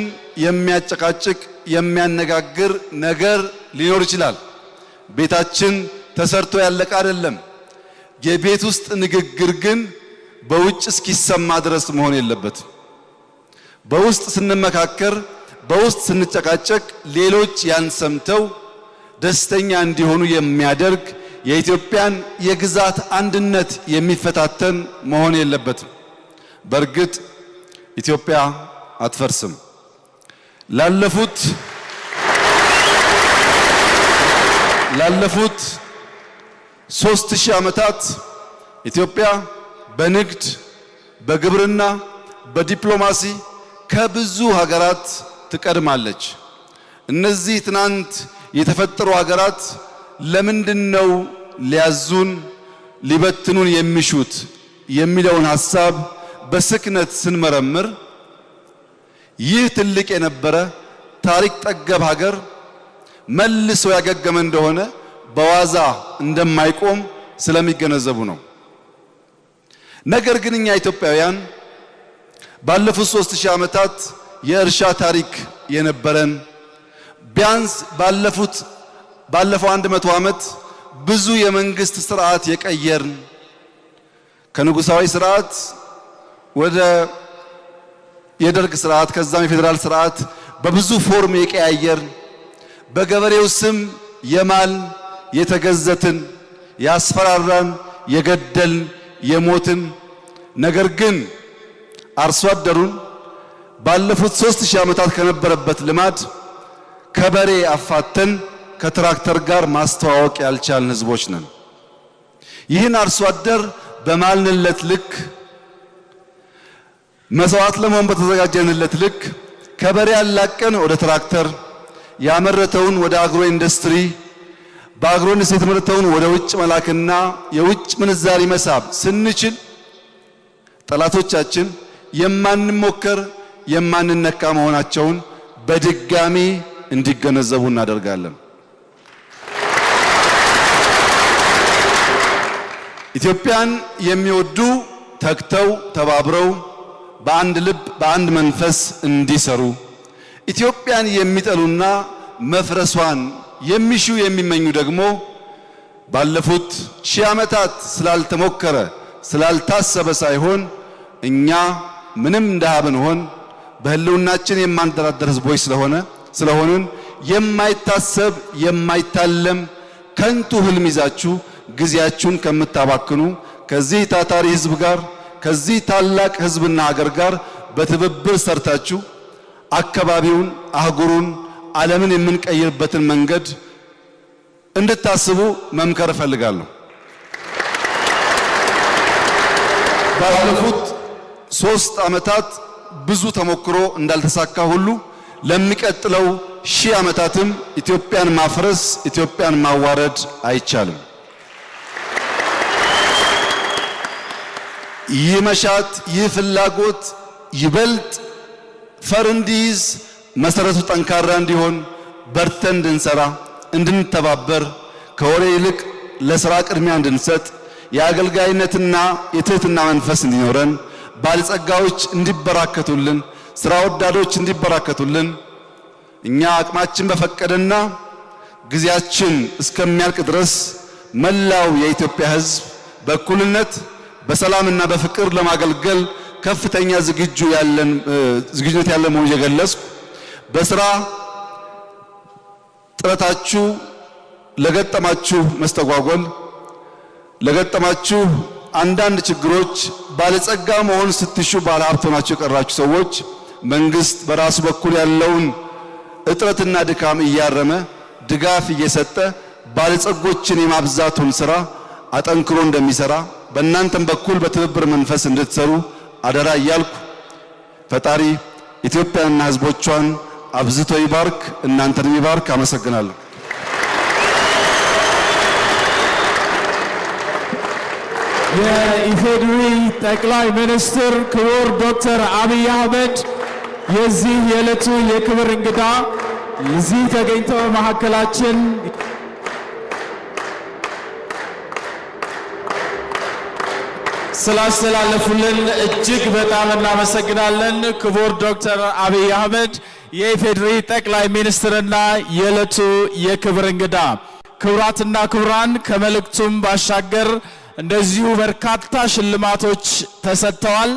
የሚያጨቃጭቅ የሚያነጋግር ነገር ሊኖር ይችላል። ቤታችን ተሰርቶ ያለቀ አይደለም። የቤት ውስጥ ንግግር ግን በውጭ እስኪሰማ ድረስ መሆን የለበትም። በውስጥ ስንመካከር፣ በውስጥ ስንጨቃጨቅ ሌሎች ያን ሰምተው ደስተኛ እንዲሆኑ የሚያደርግ የኢትዮጵያን የግዛት አንድነት የሚፈታተን መሆን የለበትም። በእርግጥ ኢትዮጵያ አትፈርስም። ላለፉት 3000 ዓመታት ኢትዮጵያ በንግድ፣ በግብርና፣ በዲፕሎማሲ ከብዙ ሀገራት ትቀድማለች። እነዚህ ትናንት የተፈጠሩ ሀገራት ለምንድነው ሊያዙን ሊበትኑን የሚሹት የሚለውን ሐሳብ በስክነት ስንመረምር ይህ ትልቅ የነበረ ታሪክ ጠገብ ሀገር መልሶ ያገገመ እንደሆነ በዋዛ እንደማይቆም ስለሚገነዘቡ ነው። ነገር ግን እኛ ኢትዮጵያውያን ባለፉት 3000 ዓመታት የእርሻ ታሪክ የነበረን ቢያንስ ባለፈው 100 ዓመት ብዙ የመንግስት ስርዓት የቀየርን ከንጉሳዊ ስርዓት ወደ የደርግ ስርዓት ከዛም የፌዴራል ስርዓት በብዙ ፎርም የቀያየርን በገበሬው ስም የማል የተገዘትን ያስፈራራን የገደልን የሞትን ነገር ግን አርሶ አደሩን ባለፉት 3000 ዓመታት ከነበረበት ልማድ ከበሬ አፋተን ከትራክተር ጋር ማስተዋወቅ ያልቻልን ህዝቦች ነን። ይህን አርሶ አደር በማልንለት ልክ መስዋዕት ለመሆን በተዘጋጀንለት ልክ ከበሬ ያላቀን ወደ ትራክተር ያመረተውን ወደ አግሮ ኢንዱስትሪ በአግሮ ኢንዱስትሪ የተመረተውን ወደ ውጭ መላክና የውጭ ምንዛሪ መሳብ ስንችል ጠላቶቻችን የማንሞከር የማንነካ መሆናቸውን በድጋሚ እንዲገነዘቡ እናደርጋለን። ኢትዮጵያን የሚወዱ ተግተው ተባብረው በአንድ ልብ በአንድ መንፈስ እንዲሰሩ፣ ኢትዮጵያን የሚጠሉና መፍረሷን የሚሹ የሚመኙ ደግሞ ባለፉት 1000 ዓመታት ስላልተሞከረ ስላልታሰበ ሳይሆን እኛ ምንም እንደሃ ብንሆን በህልውናችን የማንደራደር ህዝቦች ስለሆንን የማይታሰብ የማይታለም ከንቱ ህልም ይዛችሁ ጊዜያችሁን ከምታባክኑ ከዚህ ታታሪ ህዝብ ጋር ከዚህ ታላቅ ህዝብና ሀገር ጋር በትብብር ሰርታችሁ አካባቢውን፣ አህጉሩን፣ ዓለምን የምንቀይርበትን መንገድ እንድታስቡ መምከር እፈልጋለሁ። ባለፉት 3 ዓመታት ብዙ ተሞክሮ እንዳልተሳካ ሁሉ ለሚቀጥለው 1000 ዓመታትም ኢትዮጵያን ማፍረስ፣ ኢትዮጵያን ማዋረድ አይቻልም። ይህ መሻት፣ ይህ ፍላጎት ይበልጥ ፈር እንዲይዝ፣ መሰረቱ ጠንካራ እንዲሆን በርተን እንድንሰራ፣ እንድንተባበር፣ ከወሬ ይልቅ ለስራ ቅድሚያ እንድንሰጥ፣ የአገልጋይነትና የትህትና መንፈስ እንዲኖረን፣ ባለጸጋዎች እንዲበራከቱልን፣ ስራ ወዳዶች እንዲበራከቱልን እኛ አቅማችን በፈቀደና ጊዜያችን እስከሚያልቅ ድረስ መላው የኢትዮጵያ ሕዝብ በእኩልነት በሰላምና በፍቅር ለማገልገል ከፍተኛ ዝግጁነት ያለ መሆኑን እየገለጽኩ በስራ ጥረታችሁ ለገጠማችሁ መስተጓጎል፣ ለገጠማችሁ አንዳንድ ችግሮች ባለጸጋ መሆን ስትሹ ባለሀብት ሆናችሁ የቀራችሁ ሰዎች መንግስት በራሱ በኩል ያለውን እጥረትና ድካም እያረመ ድጋፍ እየሰጠ ባለጸጎችን የማብዛቱን ስራ አጠንክሮ እንደሚሰራ በእናንተም በኩል በትብብር መንፈስ እንድትሰሩ አደራ እያልኩ ፈጣሪ ኢትዮጵያንና ሕዝቦቿን አብዝቶ ይባርክ፣ እናንተንም ይባርክ። አመሰግናለሁ። የኢፌዴሪ ጠቅላይ ሚኒስትር ክቡር ዶክተር አብይ አህመድ የዚህ የዕለቱ የክብር እንግዳ እዚህ ተገኝተው መካከላችን ስላስተላለፉልን እጅግ በጣም እናመሰግናለን። ክቡር ዶክተር አብይ አህመድ የኢፌዴሪ ጠቅላይ ሚኒስትርና የዕለቱ የክብር እንግዳ። ክቡራትና ክቡራን፣ ከመልእክቱም ባሻገር እንደዚሁ በርካታ ሽልማቶች ተሰጥተዋል።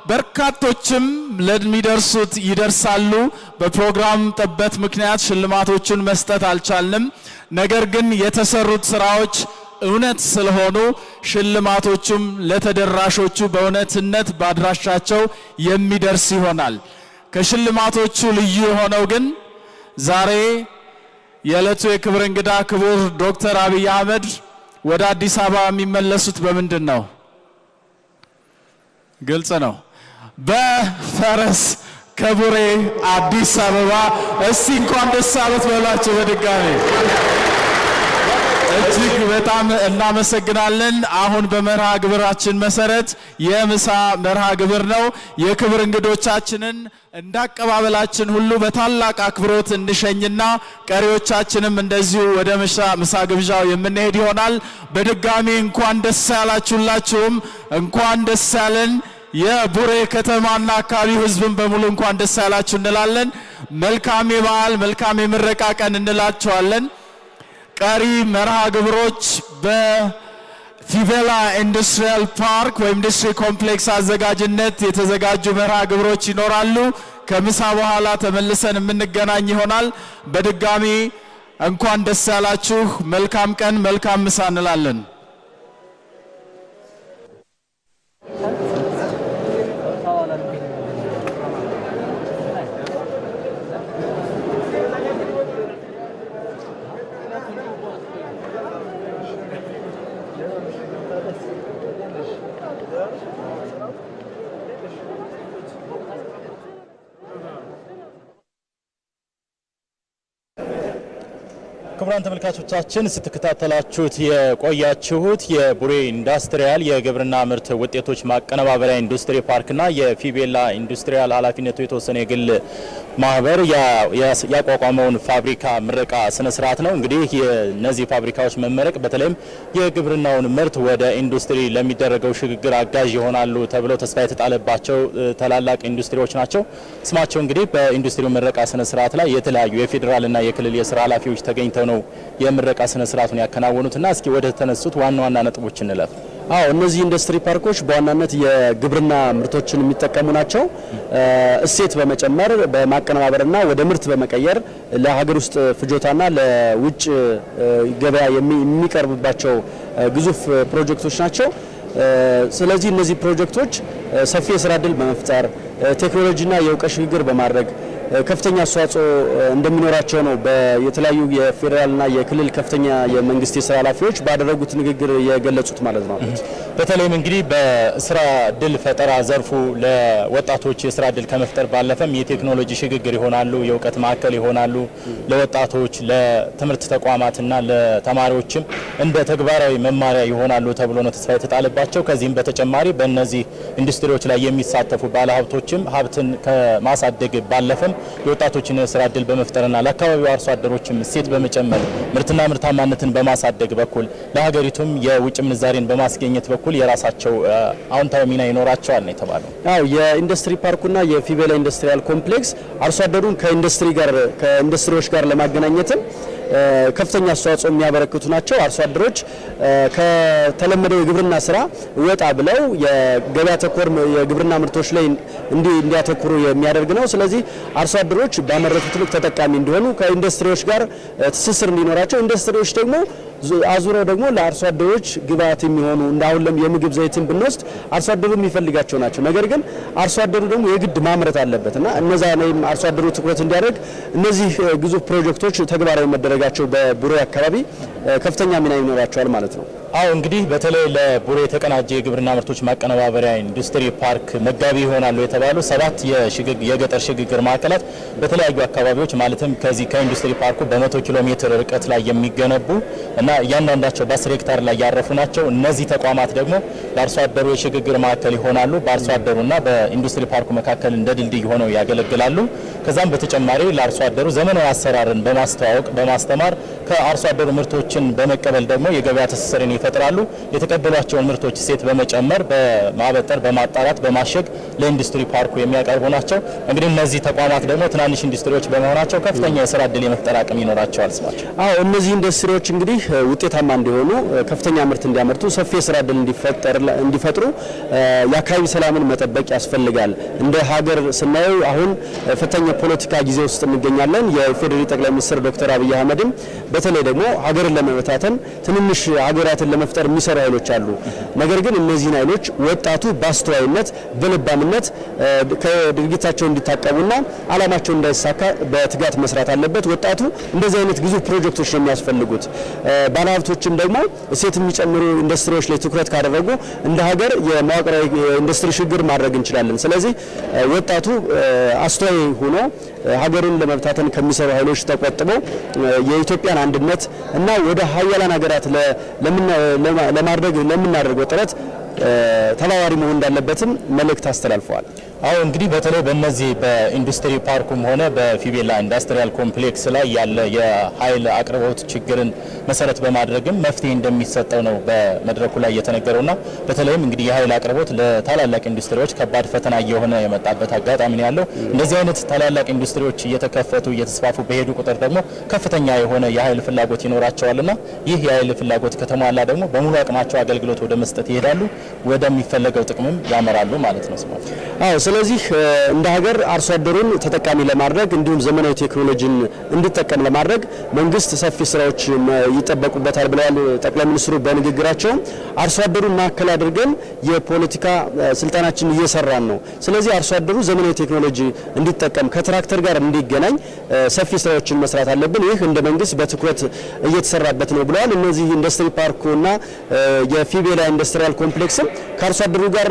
በርካቶችም ለሚደርሱት ይደርሳሉ። በፕሮግራም ጥበት ምክንያት ሽልማቶቹን መስጠት አልቻልንም። ነገር ግን የተሰሩት ስራዎች እውነት ስለሆኑ ሽልማቶቹም ለተደራሾቹ በእውነትነት ባድራሻቸው የሚደርስ ይሆናል። ከሽልማቶቹ ልዩ የሆነው ግን ዛሬ የዕለቱ የክብር እንግዳ ክቡር ዶክተር አብይ አህመድ ወደ አዲስ አበባ የሚመለሱት በምንድን ነው? ግልጽ ነው። በፈረስ ከቡሬ አዲስ አበባ። እስቲ እንኳን ደስ አለት በሏቸው በድጋሚ። እጅግ በጣም እናመሰግናለን። አሁን በመርሃ ግብራችን መሰረት የምሳ መርሃ ግብር ነው። የክብር እንግዶቻችንን እንዳቀባበላችን ሁሉ በታላቅ አክብሮት እንሸኝና ቀሪዎቻችንም እንደዚሁ ወደ ምሳ ግብዣው የምንሄድ ይሆናል። በድጋሚ እንኳን ደስ ያላችሁላችሁም፣ እንኳን ደስ ያለን። የቡሬ ከተማና አካባቢው ሕዝብን በሙሉ እንኳን ደስ ያላችሁ እንላለን። መልካም የበዓል መልካም የምረቃ ቀን እንላችኋለን። ቀሪ መርሃ ግብሮች በፊቬላ ኢንዱስትሪያል ፓርክ ወይም ኢንዱስትሪ ኮምፕሌክስ አዘጋጅነት የተዘጋጁ መርሃ ግብሮች ይኖራሉ። ከምሳ በኋላ ተመልሰን የምንገናኝ ይሆናል። በድጋሚ እንኳን ደስ ያላችሁ። መልካም ቀን መልካም ምሳ እንላለን። ክቡራን ተመልካቾቻችን ስትከታተላችሁት የቆያችሁት የቡሬ ኢንዱስትሪያል የግብርና ምርት ውጤቶች ማቀነባበሪያ ኢንዱስትሪ ፓርክና የፊቬላ ኢንዱስትሪያል ኃላፊነቱ የተወሰነ የግል ማህበር ያቋቋመውን ፋብሪካ ምረቃ ስነ ስርዓት ነው። እንግዲህ የነዚህ ፋብሪካዎች መመረቅ በተለይም የግብርናውን ምርት ወደ ኢንዱስትሪ ለሚደረገው ሽግግር አጋዥ ይሆናሉ ተብለው ተስፋ የተጣለባቸው ታላላቅ ኢንዱስትሪዎች ናቸው። ስማቸው እንግዲህ በኢንዱስትሪው ምረቃ ስነ ስርዓት ላይ የተለያዩ የፌዴራልና የክልል የስራ ኃላፊዎች ተገኝተው ነው የምረቃ ስነ ስርዓቱን ያከናወኑትና እስኪ ወደ ተነሱት ዋና ዋና ነጥቦች እንለፍ። እነዚህ ኢንዱስትሪ ፓርኮች በዋናነት የግብርና ምርቶችን የሚጠቀሙ ናቸው። እሴት በመጨመር በማቀነባበርና ወደ ምርት በመቀየር ለሀገር ውስጥ ፍጆታና ለውጭ ገበያ የሚቀርብባቸው ግዙፍ ፕሮጀክቶች ናቸው። ስለዚህ እነዚህ ፕሮጀክቶች ሰፊ የስራ ዕድል በመፍጠር ቴክኖሎጂና የእውቀት ሽግግር በማድረግ ከፍተኛ አስተዋጽኦ እንደሚኖራቸው ነው የተለያዩ የፌዴራልና የክልል ከፍተኛ የመንግስት የስራ ኃላፊዎች ባደረጉት ንግግር የገለጹት ማለት ነው። በተለይም እንግዲህ በስራ እድል ፈጠራ ዘርፉ ለወጣቶች የስራ እድል ከመፍጠር ባለፈም የቴክኖሎጂ ሽግግር ይሆናሉ፣ የእውቀት ማዕከል ይሆናሉ፣ ለወጣቶች ለትምህርት ተቋማትና ለተማሪዎችም እንደ ተግባራዊ መማሪያ ይሆናሉ ተብሎ ነው ተስፋ የተጣለባቸው። ከዚህም በተጨማሪ በእነዚህ ኢንዱስትሪዎች ላይ የሚሳተፉ ባለሀብቶችም ሀብትን ከማሳደግ ባለፈም የወጣቶችን የስራ እድል በመፍጠርና ለአካባቢው አርሶ አደሮችም እሴት በመጨመር ምርትና ምርታማነትን በማሳደግ በኩል ለሀገሪቱም የውጭ ምንዛሬን በማስገኘት በኩል የራሳቸው አዎንታዊ ሚና ይኖራቸዋል ነው የተባለው። አዎ የኢንዱስትሪ ፓርኩና የፊቤላ ኢንዱስትሪያል ኮምፕሌክስ አርሶ አደሩን ከኢንዱስትሪዎች ጋር ለማገናኘትም ከፍተኛ አስተዋጽኦ የሚያበረክቱ ናቸው። አርሶ አደሮች ከተለመደው የግብርና ስራ ወጣ ብለው የገበያ ተኮር የግብርና ምርቶች ላይ እንዲያተኩሩ የሚያደርግ ነው። ስለዚህ አርሶ አደሮች ባመረቱት ልክ ተጠቃሚ እንዲሆኑ ከኢንዱስትሪዎች ጋር ትስስር እንዲኖራቸው ኢንዱስትሪዎች ደግሞ አዙረው ደግሞ ለአርሶ አደሮች ግብዓት የሚሆኑ እንዳሁን የምግብ ዘይትን ብንወስድ አርሶ አደሩ የሚፈልጋቸው ናቸው። ነገር ግን አርሶ አደሩ ደግሞ የግድ ማምረት አለበትና እነዛ ላይም አርሶ አደሩ ትኩረት እንዲያደርግ እነዚህ ግዙፍ ፕሮጀክቶች ተግባራዊ መደረጋቸው በቡሬ አካባቢ ከፍተኛ ሚና ይኖራቸዋል ማለት ነው። አዎ እንግዲህ በተለይ ለቡሬ የተቀናጀ የግብርና ምርቶች ማቀነባበሪያ ኢንዱስትሪ ፓርክ መጋቢ ይሆናሉ የተባሉ 7 የገጠር ሽግግር ማዕከላት በተለያዩ አካባቢዎች ማለትም ከዚህ ከኢንዱስትሪ ፓርኩ በ100 ኪሎ ሜትር ርቀት ላይ የሚገነቡ እና እያንዳንዳቸው በ10 ሄክታር ላይ ያረፉ ናቸው። እነዚህ ተቋማት ደግሞ ለአርሶ አደሩ የሽግግር ማዕከል ይሆናሉ። በአርሶ አደሩና በኢንዱስትሪ ፓርኩ መካከል እንደ ድልድይ ሆነው ያገለግላሉ። ከዛም በተጨማሪ ለአርሶ አደሩ ዘመናዊ አሰራርን በማስተዋወቅ በማስተማር ከአርሶ አደሩ ምርቶችን በመቀበል ደግሞ የገበያ ትስስርን ይፈጥራሉ። የተቀበሏቸውን ምርቶች እሴት በመጨመር በማበጠር በማጣራት በማሸግ ለኢንዱስትሪ ፓርኩ የሚያቀርቡ ናቸው። እንግዲህ እነዚህ ተቋማት ደግሞ ትናንሽ ኢንዱስትሪዎች በመሆናቸው ከፍተኛ የስራ እድል የመፍጠር አቅም ይኖራቸዋል። ስማቸው እነዚህ ኢንዱስትሪዎች እንግዲህ ውጤታማ እንዲሆኑ ከፍተኛ ምርት እንዲያመርቱ ሰፊ የስራ እድል እንዲፈጥሩ የአካባቢ ሰላምን መጠበቅ ያስፈልጋል። እንደ ሀገር ስናየው አሁን ፈተኛ ፖለቲካ ጊዜ ውስጥ እንገኛለን። የፌዴራል ጠቅላይ ሚኒስትር ዶክተር አብይ አህመድም በተለይ ደግሞ ሀገርን ለመበታተን ትንንሽ ሀገራትን ለመፍጠር የሚሰሩ ኃይሎች አሉ። ነገር ግን እነዚህን ኃይሎች ወጣቱ በአስተዋይነት በልባምነት ከድርጊታቸው እንዲታቀቡና አላማቸው እንዳይሳካ በትጋት መስራት አለበት። ወጣቱ እንደዚህ አይነት ግዙፍ ፕሮጀክቶች ነው የሚያስፈልጉት። ባለሀብቶችም ደግሞ እሴት የሚጨምሩ ኢንዱስትሪዎች ላይ ትኩረት ካደረጉ እንደ ሀገር የመዋቅራዊ ኢንዱስትሪ ሽግግር ማድረግ እንችላለን። ስለዚህ ወጣቱ አስተዋይ ሆኖ ሀገርን ለመብታተን ከሚሰሩ ኃይሎች ተቆጥበው የኢትዮጵያን አንድነት እና ወደ ሀያላን ሀገራት ለማድረግ ለምናደርገው ጥረት ተባባሪ መሆን እንዳለበትም መልእክት አስተላልፈዋል። አዎ እንግዲህ በተለይ በእነዚህ በኢንዱስትሪ ፓርኩም ሆነ በፊቤላ ኢንዱስትሪያል ኮምፕሌክስ ላይ ያለ የኃይል አቅርቦት ችግርን መሰረት በማድረግም መፍትሄ እንደሚሰጠው ነው በመድረኩ ላይ የተነገረውና በተለይም እንግዲህ የኃይል አቅርቦት ለታላላቅ ኢንዱስትሪዎች ከባድ ፈተና እየሆነ የመጣበት አጋጣሚ ነው ያለው። እንደዚህ አይነት ታላላቅ ኢንዱስትሪዎች እየተከፈቱ እየተስፋፉ በሄዱ ቁጥር ደግሞ ከፍተኛ የሆነ የኃይል ፍላጎት ይኖራቸዋልና ይህ የኃይል ፍላጎት ከተሟላ ደግሞ በሙሉ አቅማቸው አገልግሎት ወደ መስጠት ይሄዳሉ፣ ወደሚፈለገው ጥቅምም ያመራሉ ማለት ነው። ስለዚህ እንደ ሀገር አርሶ አደሩን ተጠቃሚ ለማድረግ እንዲሁም ዘመናዊ ቴክኖሎጂን እንዲጠቀም ለማድረግ መንግስት ሰፊ ስራዎች ይጠበቁበታል ብለዋል ጠቅላይ ሚኒስትሩ በንግግራቸው። አርሶ አደሩን ማዕከል አድርገን የፖለቲካ ስልጣናችን እየሰራን ነው። ስለዚህ አርሶ አደሩ ዘመናዊ ቴክኖሎጂ እንዲጠቀም ከትራክተር ጋር እንዲገናኝ ሰፊ ስራዎችን መስራት አለብን። ይህ እንደ መንግስት በትኩረት እየተሰራበት ነው ብለዋል። እነዚህ ኢንዱስትሪ ፓርኩና የፊቤላ ኢንዱስትሪያል ኮምፕሌክስም ከአርሶ አደሩ ጋር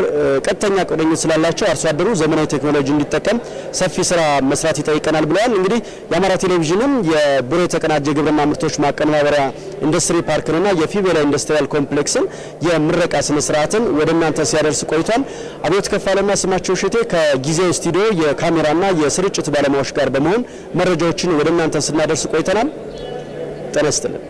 ቀጥተኛ ቁርኝት ስላላቸው አርሶ አደሩ ዘመናዊ ቴክኖሎጂ እንዲጠቀም ሰፊ ስራ መስራት ይጠይቀናል ብለዋል። እንግዲህ የአማራ ቴሌቪዥንም የቡሬ የተቀናጀ ግብርና ምርቶች ማቀነባበሪያ ኢንዱስትሪ ፓርክንና የፊቤላ ኢንዱስትሪያል ኮምፕሌክስን የምረቃ ስነ ስርዓትን ወደ እናንተ ሲያደርስ ቆይቷል። አብዮት ከፋለና ስማቸው እሸቴ ከጊዜው ስቱዲዮ የካሜራና የስርጭት ባለሙያዎች ጋር በመሆን መረጃዎችን ወደ እናንተ ስናደርስ ቆይተናል። ጤና ይስጥልን።